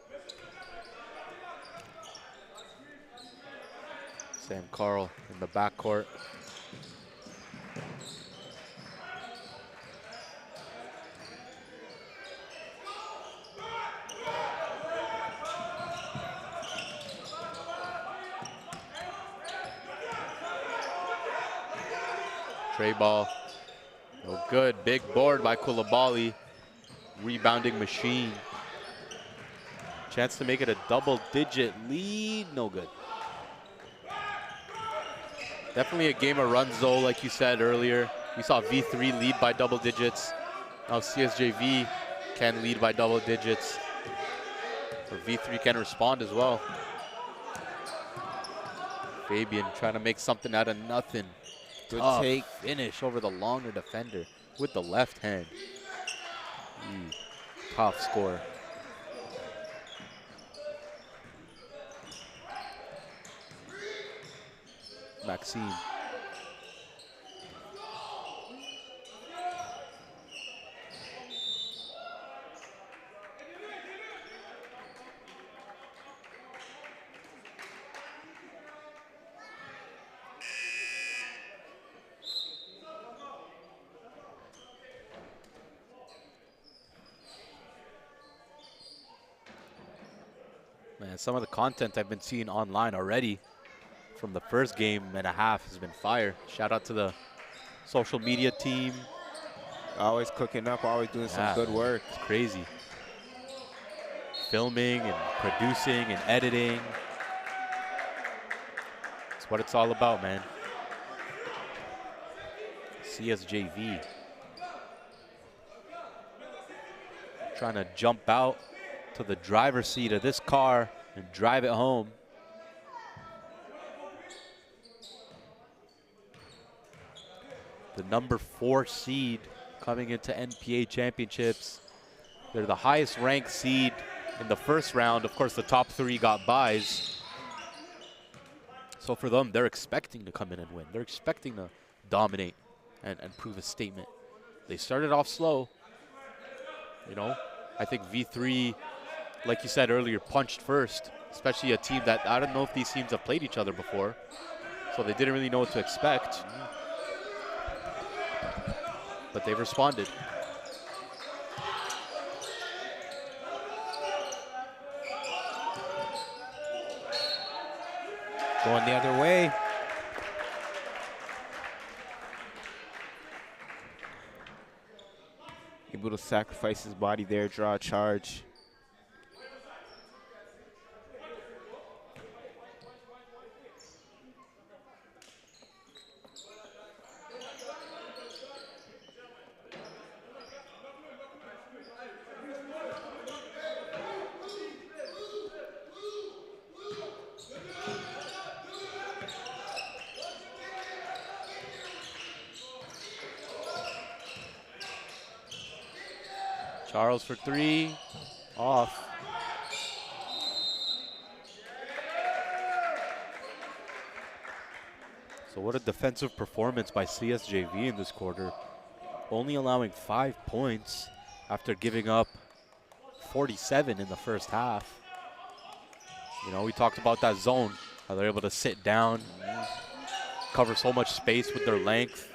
Sam Carl in the backcourt. Tray ball. No good. Big board by Koulibaly. Rebounding machine. Chance to make it a double-digit lead. No good. Definitely a game of runs, though, like you said earlier. We saw V3 lead by double digits. Now CSJV can lead by double digits. Or V3 can respond as well. Fabian trying to make something out of nothing. Good Tough take. finish over the longer defender with the left hand. Tough score. Maxime. Man, some of the content I've been seeing online already from the first game and a half has been fire. Shout out to the social media team. Always cooking up, always doing some good work. It's crazy. Filming and producing and editing. That's what it's all about, man. CSJV. Trying to jump out to the driver's seat of this car and drive it home. The number 4 seed coming into NPA championships. They're the highest ranked seed in the first round. Of course, the top 3 got buys. So for them, they're expecting to come in and win. They're expecting to dominate and prove a statement. They started off slow. You know, I think V3, like you said earlier, punched first, especially a team that I don't know if these teams have played each other before. So they didn't really know what to expect. But they've responded. Going the other way. Able to sacrifice his body there, draw a charge. Charles for 3, off. So what a defensive performance by CSJV in this quarter. Only allowing 5 points after giving up 47 in the first half. You know, we talked about that zone, how they're able to sit down, cover so much space with their length.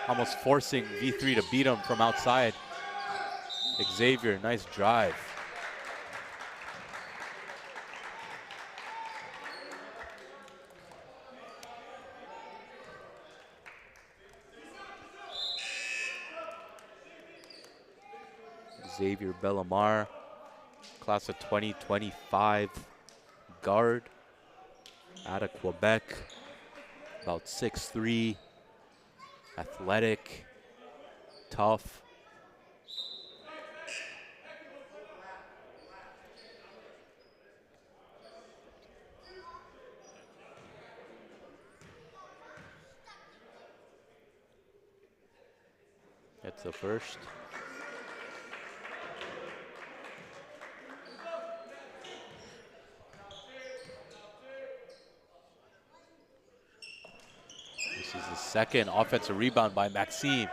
Almost forcing V3 to beat him from outside. Xavier, nice drive. Xavier Bellamar, class of 2025 guard out of Quebec, about 6'3", athletic, tough. That's the first. second. Offensive rebound by Maxime.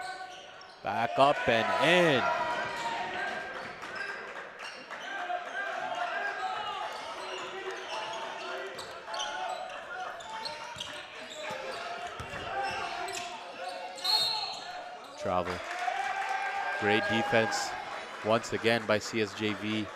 Back up and in. Travel. Great defense once again by CSJV.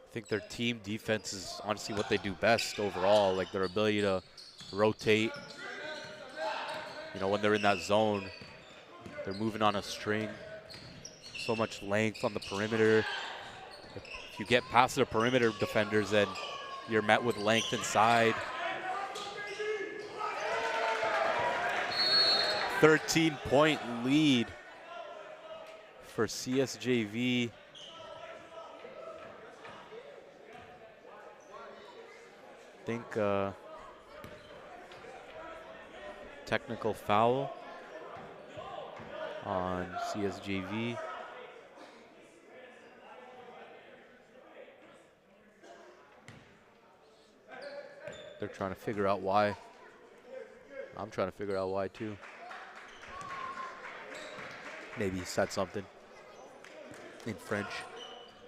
I think their team defense is honestly what they do best overall, like their ability to rotate. You know, when they're in that zone, they're moving on a string. So much length on the perimeter. If you get past the perimeter defenders, then you're met with length inside. 13-point lead for CSJV. I think technical foul on CSJV. They're trying to figure out why. I'm trying to figure out why too. Maybe he said something in French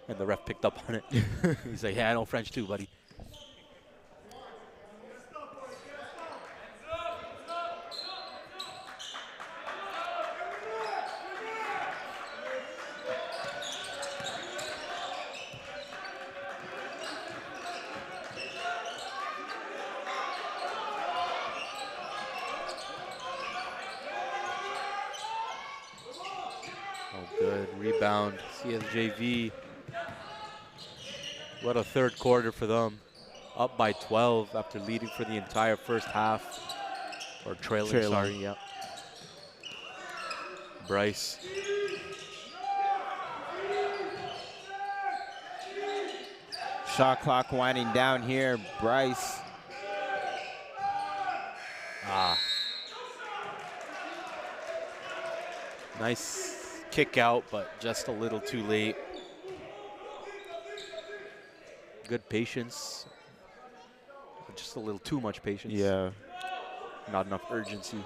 and the ref picked up on it. He's like, yeah, I know French too, buddy. Good rebound, CSJV. What a third quarter for them. Up by 12 after leading for the entire first half. Or trailing, sorry, yeah. Bryce. Shot clock winding down here. Bryce. Nice kick out, but just a little too late. Good patience. Just a little too much patience. Yeah. Not enough urgency.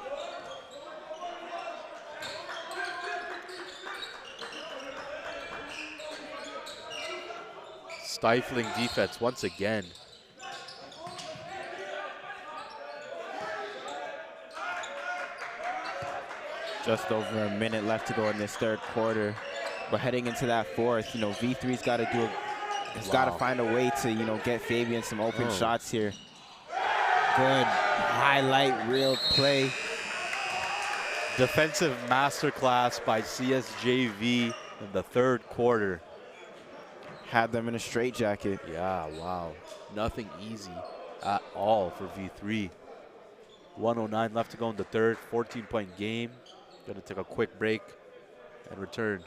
Stifling defense once again. Just over a minute left to go in this third quarter. But heading into that fourth, you know, V3's got to do it. He's got to find a way to, you know, get Fabian some open shots here. Good highlight reel play. Defensive masterclass by CSJV in the third quarter. Had them in a straitjacket. Yeah, wow. Nothing easy at all for V3. 1:09 left to go in the third, 14-point game. Gonna take a quick break and return.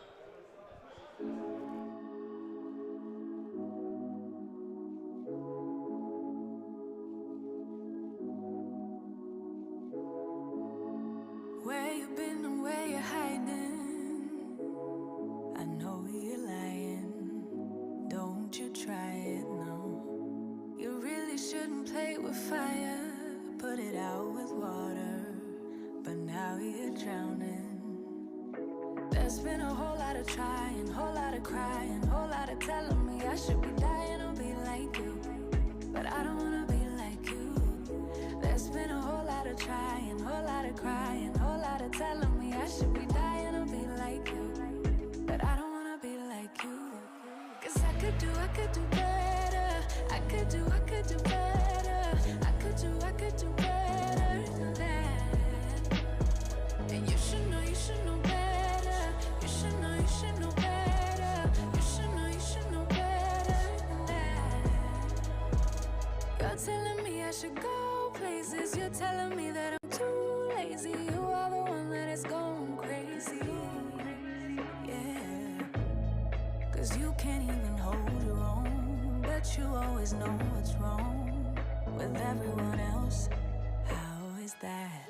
Where you been and where you hiding? I know you're lying. Don't you try it, no. You really shouldn't play with fire. Put it out with water. But now you're drowning. There's been a whole lot of trying, whole lot of crying, whole lot of telling me I should be dying or be like you. But I don't wanna be like you. There's been a whole lot of trying, whole lot of crying, whole lot of telling me I should be dying or be like you. But I don't wanna be like you. 'Cause I could do better. I could do better. I could do better than that. And you should know better. You should know better. You should know better than that. You're telling me I should go places. You're telling me that I'm too lazy. You are the one that is going crazy. Yeah. 'Cause you can't even hold your own. But you always know what's wrong with everyone else. How is that?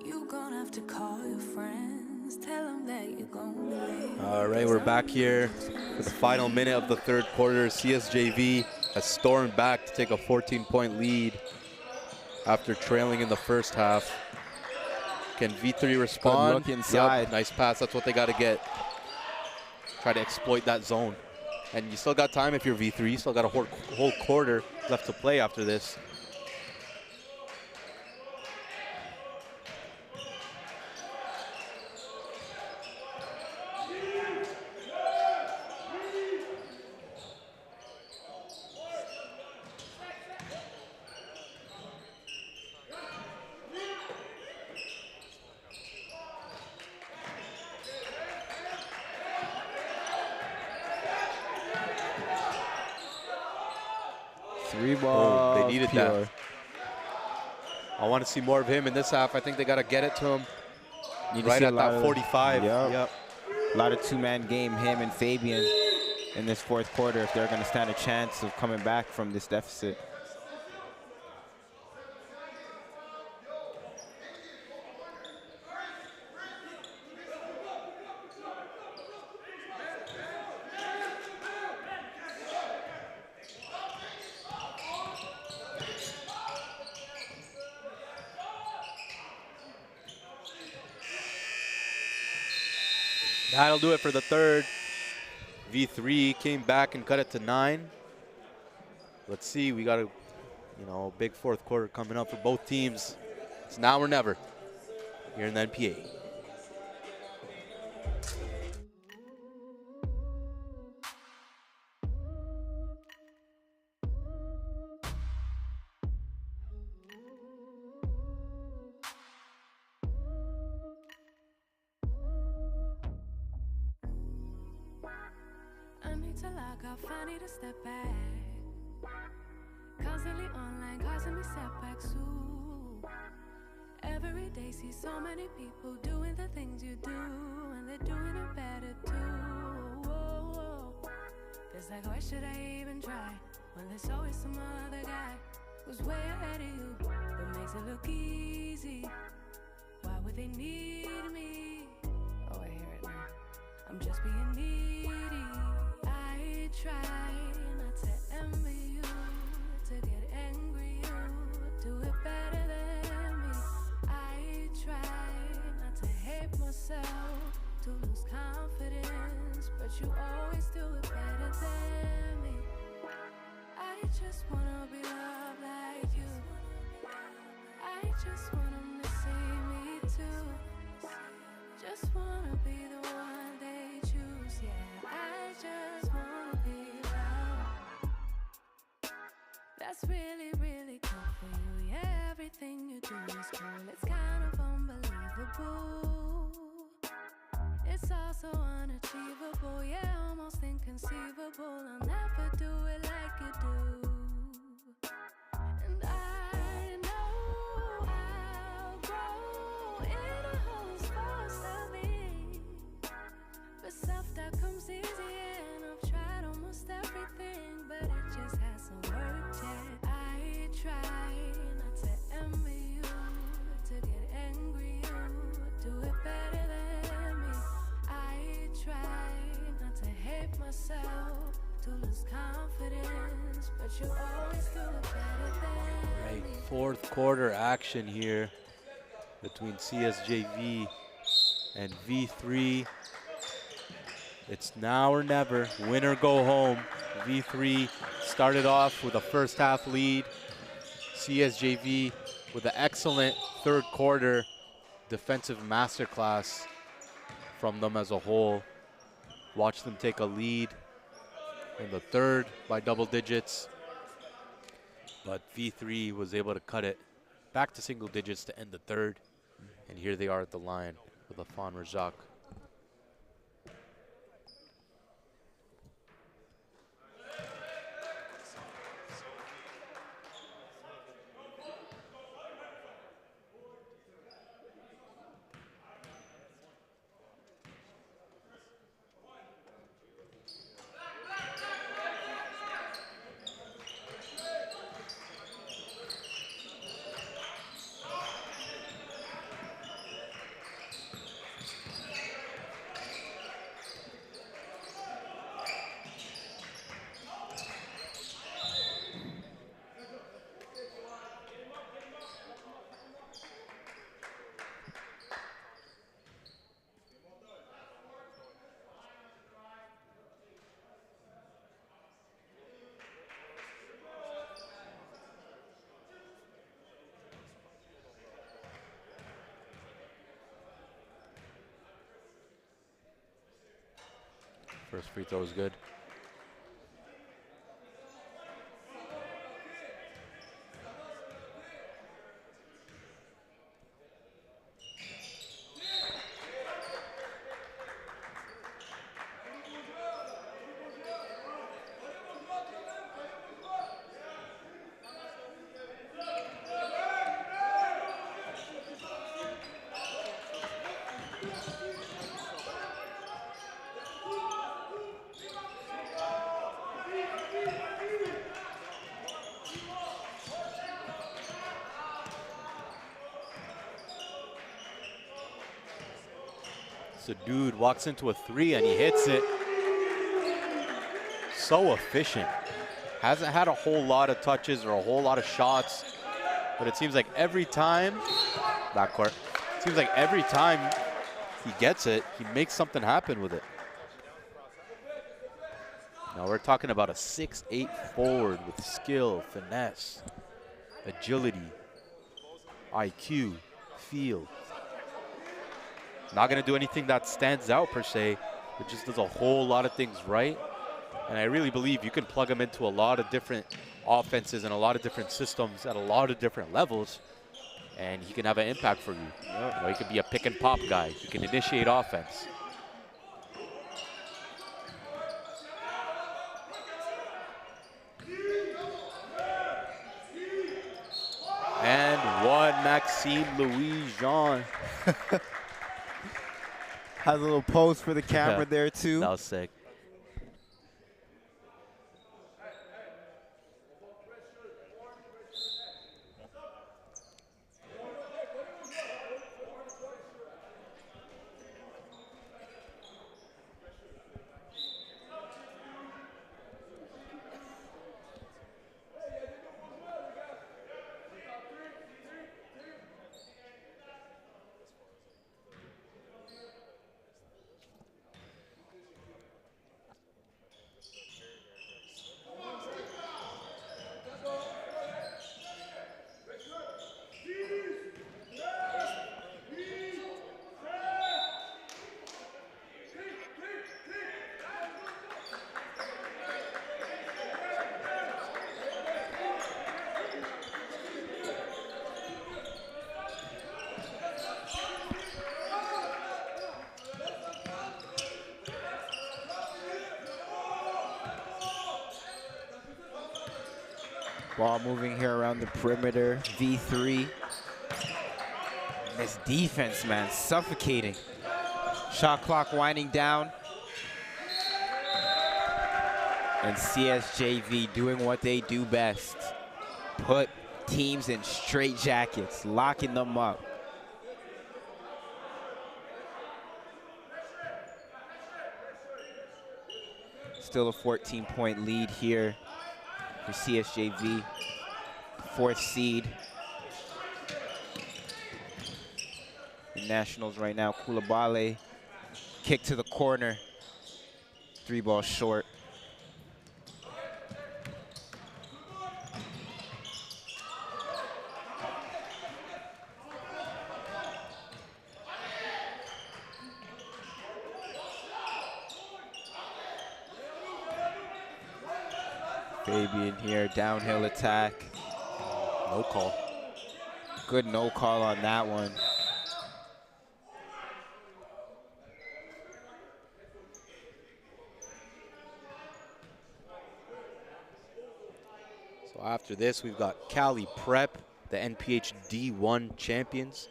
You gonna have to call your friends Just tell them that you're gonna believe. All right, we're back here for the final minute of the third quarter. CSJV has stormed back to take a 14-point lead after trailing in the first half. Can V3 respond? Good look inside. Yep, nice pass. That's what they got to get. Try to exploit that zone. And you still got time if you're V3. You still got a whole quarter left to play after this. Three ball. They needed that. I want to see more of him in this half. I think they got to get it to him right at that 45. Yep. A lot of two-man game, him and Fabian in this fourth quarter if they're going to stand a chance of coming back from this deficit. That'll do it for the third. V3 came back and cut it to 9. Let's see, we got a big fourth quarter coming up for both teams. It's now or never here in the NPA. I need to log off, I need to step back. Constantly online, causing me setbacks too. Every day see so many people doing the things you do, and they're doing it better too. Whoa. It's like, why should I even try when there's always some other guy who's way ahead of you, but makes it look easy? Why would they need me? Oh, I hear it now. I'm just being needy. I try not to envy you, to get angry you do it better than me. I try not to hate myself, to lose confidence, but you always do it better than me. I just wanna be loved like you. I just want 'em to see me too. Just wanna be the one they choose, yeah. I just wanna be loved. That's really, really cool for you, yeah. Everything you do is cool. It's kind of unbelievable. It's also unachievable, yeah, almost inconceivable. I'll never do it like you do. And I know I'll grow in a whole supposed to be. But self-doubt comes easy, and I've tried almost everything, but it just hasn't worked yet. I try not to envy you, to get angry you do it better than me. I try not to hate myself, to lose confidence, but you always do it better than Right, me. fourth quarter action here between CSJV and V3. It's now or never, win or go home. V3 started off with a first half lead. CSJV with an excellent third quarter defensive masterclass from them as a whole. Watch them take a lead in the third by double digits. But V3 was able to cut it back to single digits to end the third. And here they are at the line with Afan Razak. First free throw is good. So dude walks into a three and he hits it. So efficient. Hasn't had a whole lot of touches or a whole lot of shots, but it seems like every time, backcourt, it seems like every time he gets it, he makes something happen with it. Now we're talking about a 6'8" forward with skill, finesse, agility, IQ, feel. Not going to do anything that stands out per se, but just does a whole lot of things right. And I really believe you can plug him into a lot of different offenses and a lot of different systems at a lot of different levels, and he can have an impact for you. You know, he can be a pick and pop guy. He can initiate offense. And one, Maxime Louis-Jean. Has a little pose for the camera there, too. That was sick. Ball moving here around the perimeter, V3. This defense, man, suffocating. Shot clock winding down. And CSJV doing what they do best. Put teams in straight jackets, locking them up. Still a 14-point lead here for CSJV, fourth seed. The Nationals right now, Koulibaly, kick to the corner, 3 ball short. Fabian here, downhill attack. No call. Good no call on that one. So after this, we've got Cali Prep, the NPH D1 champions,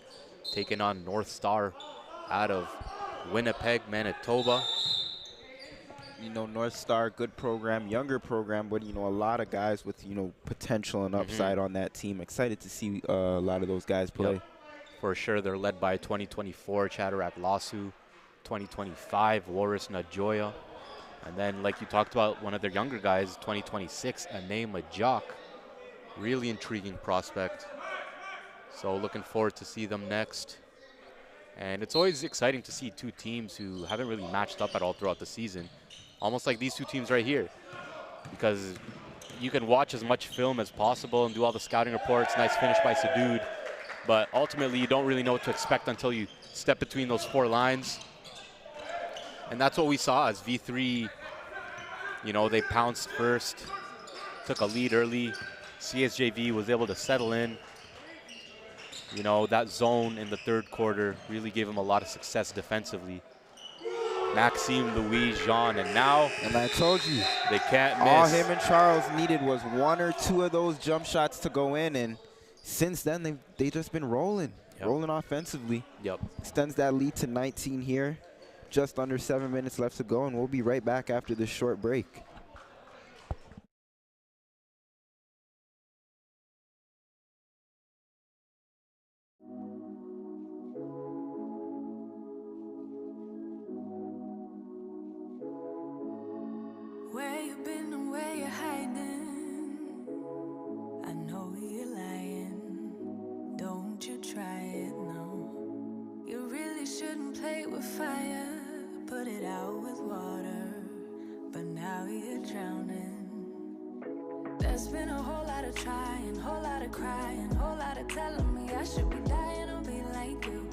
taking on North Star out of Winnipeg, Manitoba. You know, North Star, good program, younger program, but, you know, a lot of guys with, you know, potential and upside on that team. Excited to see a lot of those guys play. Yep. For sure, they're led by 2024 Chadarak Lasu, 2025 Waris Najoya, and then, like you talked about, one of their younger guys, 2026, Ane Majak. Really intriguing prospect. So looking forward to see them next. And it's always exciting to see two teams who haven't really matched up at all throughout the season. Almost like these two teams right here, because you can watch as much film as possible and do all the scouting reports. Nice finish by Sadoud, but ultimately you don't really know what to expect until you step between those 4 lines. And that's what we saw as V3, you know, they pounced first, took a lead early. CSJV was able to settle in. You know, that zone in the third quarter really gave them a lot of success defensively. Maxime, Louis, Jean, and now. And I told you, they can't miss. All him and Charles needed was 1 or 2 of those jump shots to go in, and since then they just been rolling, rolling offensively. Yep. Extends that lead to 19 here. Just under 7 minutes left to go, and we'll be right back after this short break. Where you been and where you hiding? I know you're lying. Don't you try it, no. You really shouldn't play with fire. Put it out with water. But now you're drowning. There's been a whole lot of trying, whole lot of crying, whole lot of telling me I should be dying or be like you.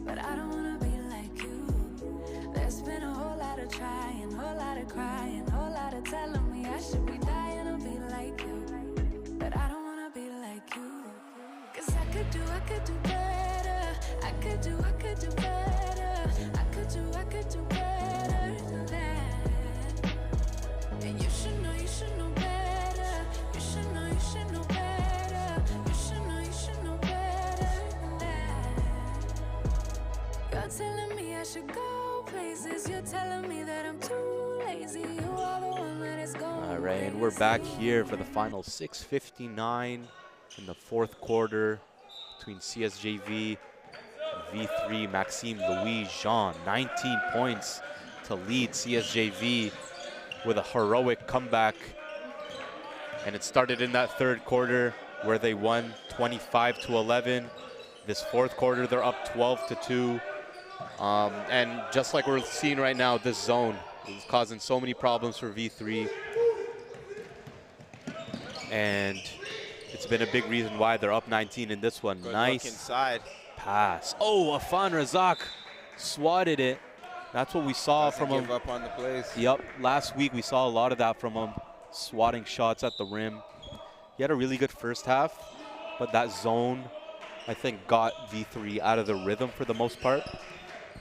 But I don't wanna be like you. There's been a whole lot of trying, whole lot of crying, whole lot of telling me I should be dying or be like you. But I don't wanna be like you. 'Cause I could do better. I could do better. I could do better than that. And you should know better. You should know better. You should know better than that. You're telling me I should go places. You're telling me that I'm too lazy. You are the one that is going. All right, and we're back here for the final 6:59 in the fourth quarter between CSJV and V3. Maxime, Louis, Jean, 19 points to lead CSJV with a heroic comeback. And it started in that third quarter where they won 25-11. This fourth quarter, they're up 12-2. And just like we're seeing right now, this zone is causing so many problems for V3. And it's been a big reason why they're up 19 in this one. Good nice look inside. pass. Oh, Afan Razak swatted it. That's what we saw from him. Give up on the plays. Yep, last week we saw a lot of that from him, swatting shots at the rim. He had a really good first half, but that zone, I think, got V3 out of the rhythm for the most part.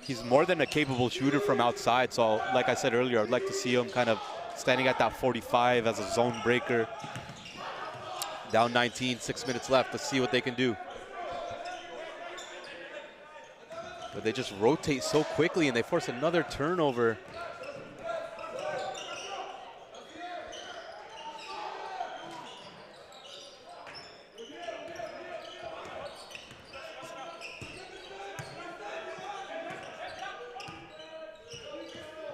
He's more than a capable shooter from outside, so like I said earlier, I'd like to see him kind of standing at that 45 as a zone breaker. Down 19, 6 minutes left. Let's see what they can do. But they just rotate so quickly and they force another turnover.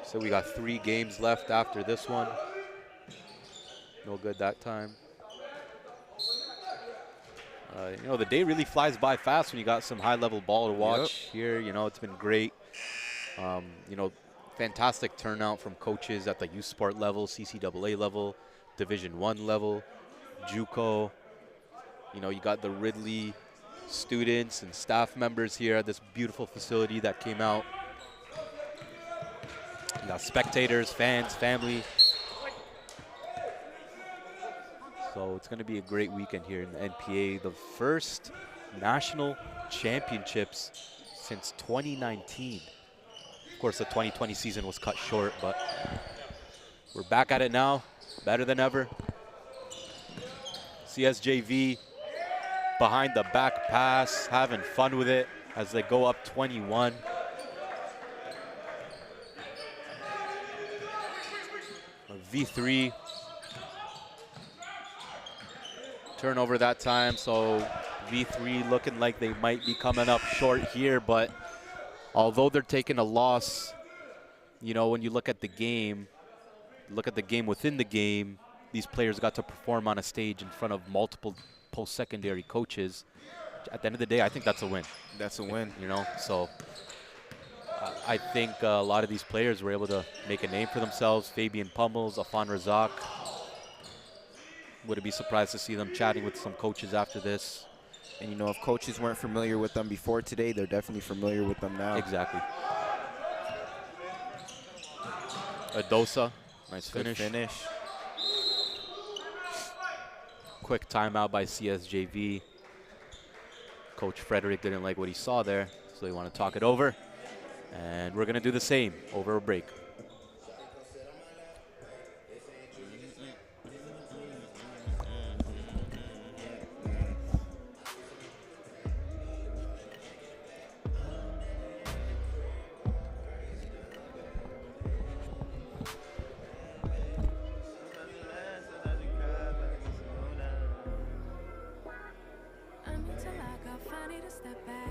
So we got 3 games left after this one. No good that time. You know, the day really flies by fast when you got some high-level ball to watch here. You know, it's been great. You know, fantastic turnout from coaches at the youth sport level, CCAA level, Division I level, JUCO. You know, you got the Ridley students and staff members here at this beautiful facility that came out. You got spectators, fans, family. So it's going to be a great weekend here in the NPA. The first national championships since 2019. Of course, the 2020 season was cut short, but we're back at it now, better than ever. CSJV behind the back pass, having fun with it as they go up 21. V3 turnover that time, so V3 looking like they might be coming up short here, but although they're taking a loss, you know, when you look at the game within the game, these players got to perform on a stage in front of multiple post-secondary coaches. At the end of the day, I think that's a win. That's a win. You know, so I think a lot of these players were able to make a name for themselves. Fabian Pummels, Afan Razak. Wouldn't be surprised to see them chatting with some coaches after this. And, you know, if coaches weren't familiar with them before today, they're definitely familiar with them now. Exactly. Adosa, nice Good finish. finish. Quick timeout by CSJV. Coach Frederick didn't like what he saw there, so they want to talk it over. And we're going to do the same over a break. I'm into like I finally need to step back.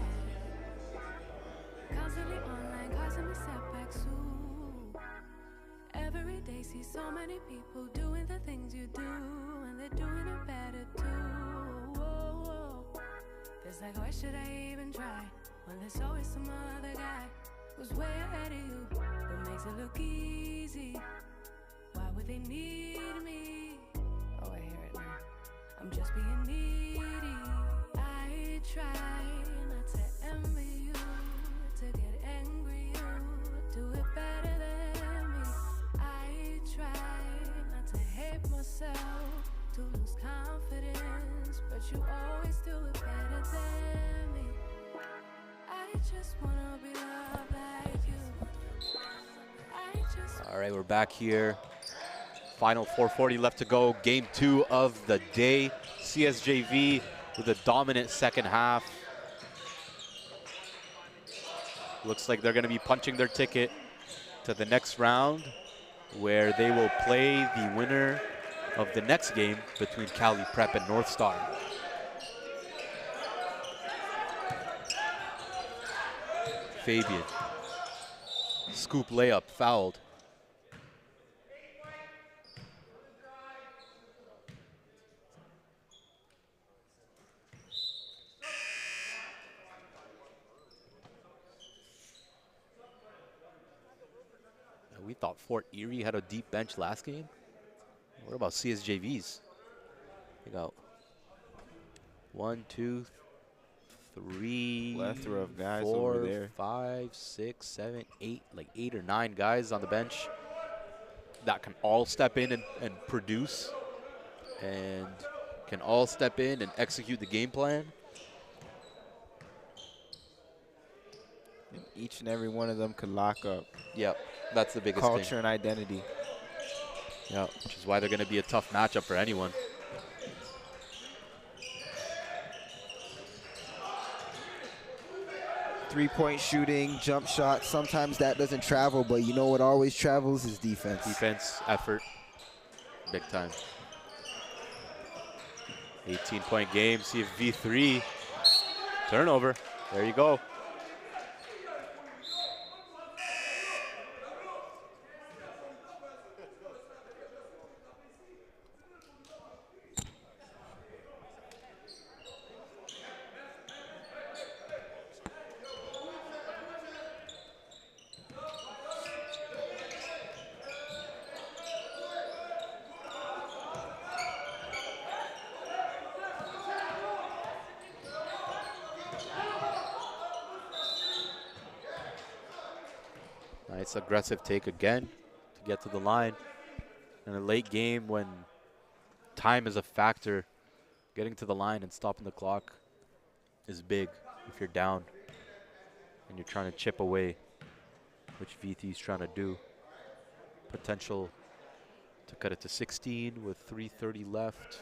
Constantly online, causing me setbacks too. Every day see so many people doing the things you do, and they're doing it better too. Whoa, whoa. It's like, why should I even try when there's always some other guy who's way ahead of you, but makes it look easy? Why would they need me? Oh, I hear it now. I'm just being needy. I try not to envy you, to get angry you do it better than me. I try not to hate myself, to lose confidence, but you always do it better than me. I just wanna be loved like you. All right, we're back here. Final 4:40 left to go. Game 2 of the day. CSJV with a dominant second half. Looks like they're going to be punching their ticket to the next round, where they will play the winner of the next game between Cali Prep and North Star. Fabian. Scoop layup, fouled. We thought Fort Erie had a deep bench last game. What about CSJV's? They got 1, 2, 3, Plethora of guys 4, over there. 5, 6, 7, 8, like 8 or 9 guys on the bench that can all step in and produce, and can all step in and execute the game plan. And each and every one of them could lock up. Yep, that's the biggest Culture thing. and identity. Yep, which is why they're going to be a tough matchup for anyone. Three-point shooting, jump shot, sometimes that doesn't travel, but you know what always travels is defense. Defense, effort, big time. 18-point game, see if V3, turnover, there you go. Nice aggressive take again to get to the line. In a late game when time is a factor, getting to the line and stopping the clock is big if you're down and you're trying to chip away, which VT is trying to do. Potential to cut it to 16 with 3:30 left.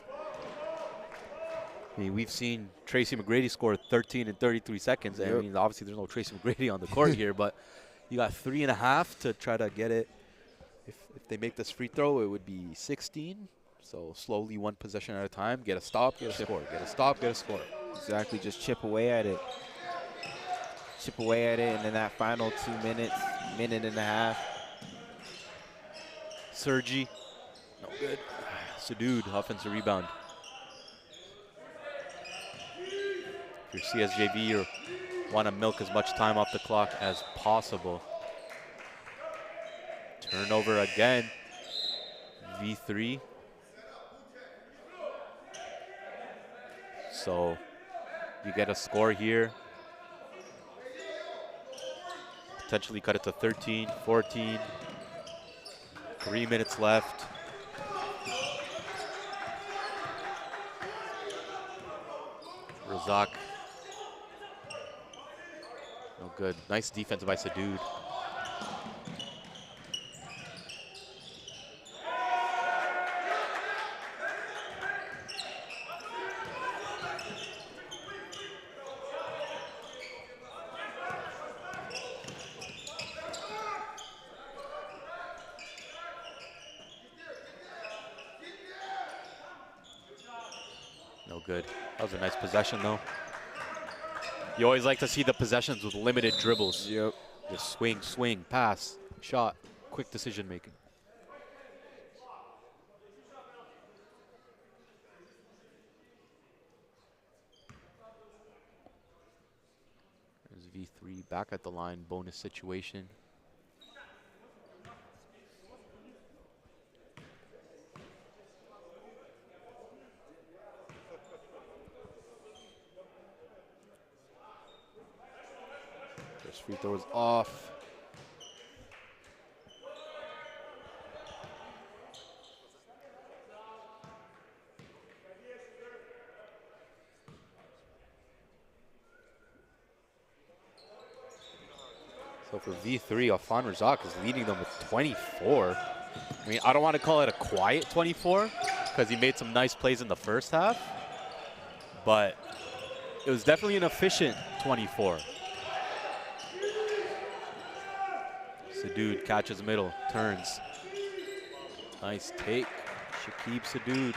I mean, we've seen Tracy McGrady score 13 in 33 seconds. Yep. I mean, obviously there's no Tracy McGrady on the court here, but you got 3.5 to try to get it. If they make this free throw, it would be 16. So slowly, one possession at a time. Get a stop, get a score. Get a stop, get a score. Exactly, just chip away at it. Chip away at it, and then that final 2 minutes, minute and a half. Sergi, no good. Sadoud, offensive rebound. If you're CSJV, you want to milk as much time off the clock as possible. Turnover again. V3. So you get a score here. Potentially cut it to 13, 14. 3 minutes left. Razak. No good. Nice defense by Sadoud. No good. That was a nice possession, though. You always like to see the possessions with limited dribbles. Yep. Just swing, swing, pass, shot, quick decision making. There's V3 back at the line, bonus situation. First free throw is off. So for V3, Afan Razak is leading them with 24. I mean, I don't want to call it a quiet 24 because he made some nice plays in the first half, but it was definitely an efficient 24. Sadoud catches middle, turns. Nice take, Shakib Sadoud.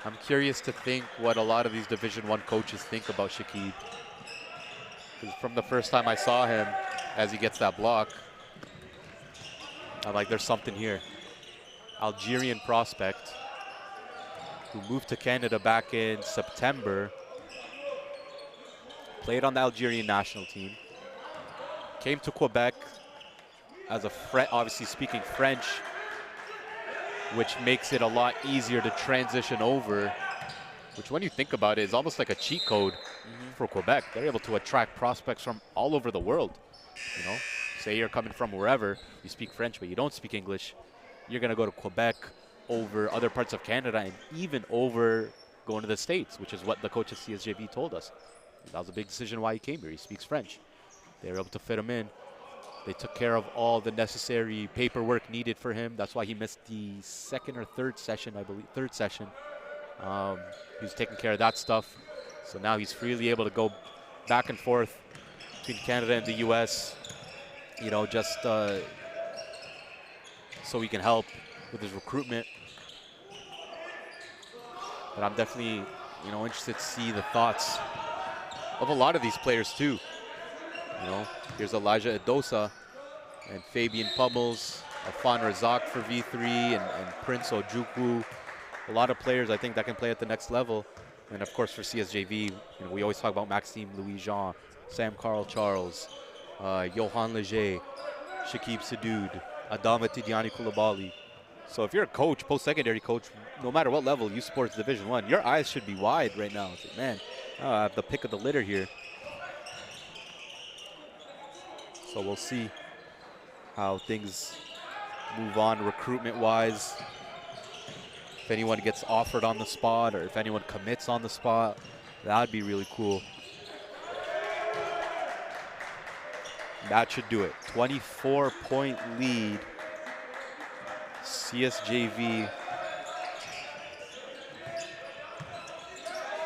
I'm curious to think what a lot of these Division I coaches think about Shakib. Because from the first time I saw him, as he gets that block, I'm like, there's something here. Algerian prospect who moved to Canada back in September. Played on the Algerian national team. Came to Quebec as a obviously speaking French, which makes it a lot easier to transition over, which when you think about it is almost like a cheat code for Quebec. They're able to attract prospects from all over the world. You know, say you're coming from wherever, you speak French, but you don't speak English. You're going to go to Quebec over other parts of Canada and even over going to the States, which is what the coach at CSJV told us. That was a big decision why he came here. He speaks French. They were able to fit him in. They took care of all the necessary paperwork needed for him. That's why he missed the second or third session, I believe, third session. He was taking care of that stuff. So now he's freely able to go back and forth between Canada and the U.S., you know, just so he can help with his recruitment. But I'm definitely, you know, interested to see the thoughts of a lot of these players too. You know, here's Elijah Edosa and Fabian Pummels, Afan Razak for V3, and Prince Ojukwu. A lot of players I think that can play at the next level. And of course for CSJV, you know, we always talk about Maxime Louis-Jean, Sam Carl Charles, Johan Leger, Shakib Sadoud, Adama Tidiane Koulibaly. So if you're a coach, post-secondary coach, no matter what level you support Division I, your eyes should be wide right now. It's like, man, I have the pick of the litter here. So we'll see how things move on recruitment-wise. If anyone gets offered on the spot or if anyone commits on the spot, that'd be really cool. That should do it. 24-point lead. CSJV.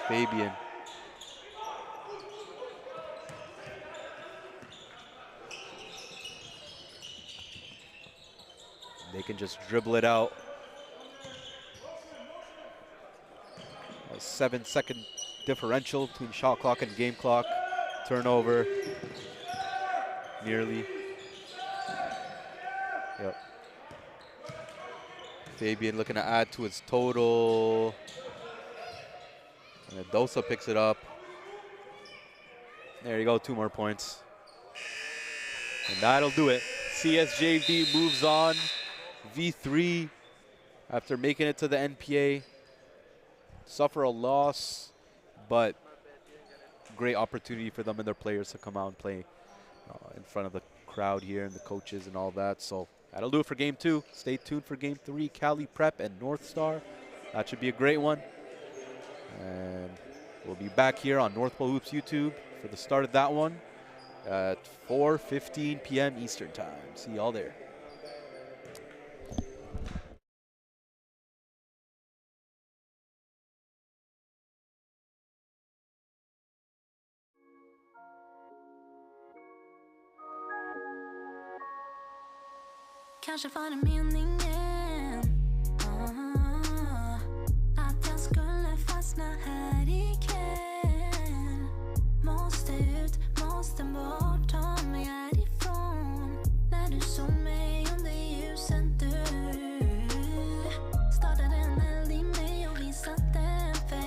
Fabian. They can just dribble it out. A 7-second differential between shot clock and game clock. Turnover. Nearly. Yep. Fabian looking to add to his total. And Edosa picks it up. There you go, 2 more points. And that'll do it. CSJV moves on. V3, after making it to the NPA, suffer a loss, but great opportunity for them and their players to come out and play in front of the crowd. crowd here and the coaches and all that. So that'll do it for game 2. Stay tuned for game 3, Cali Prep and North Star. That should be a great one. And we'll be back here on North Pole Hoops YouTube for the start of that one at 4:15 p.m. Eastern Time. See y'all there. Kanske fann meningen att jag skulle fastna här ikväll. Måste ut, måste bort.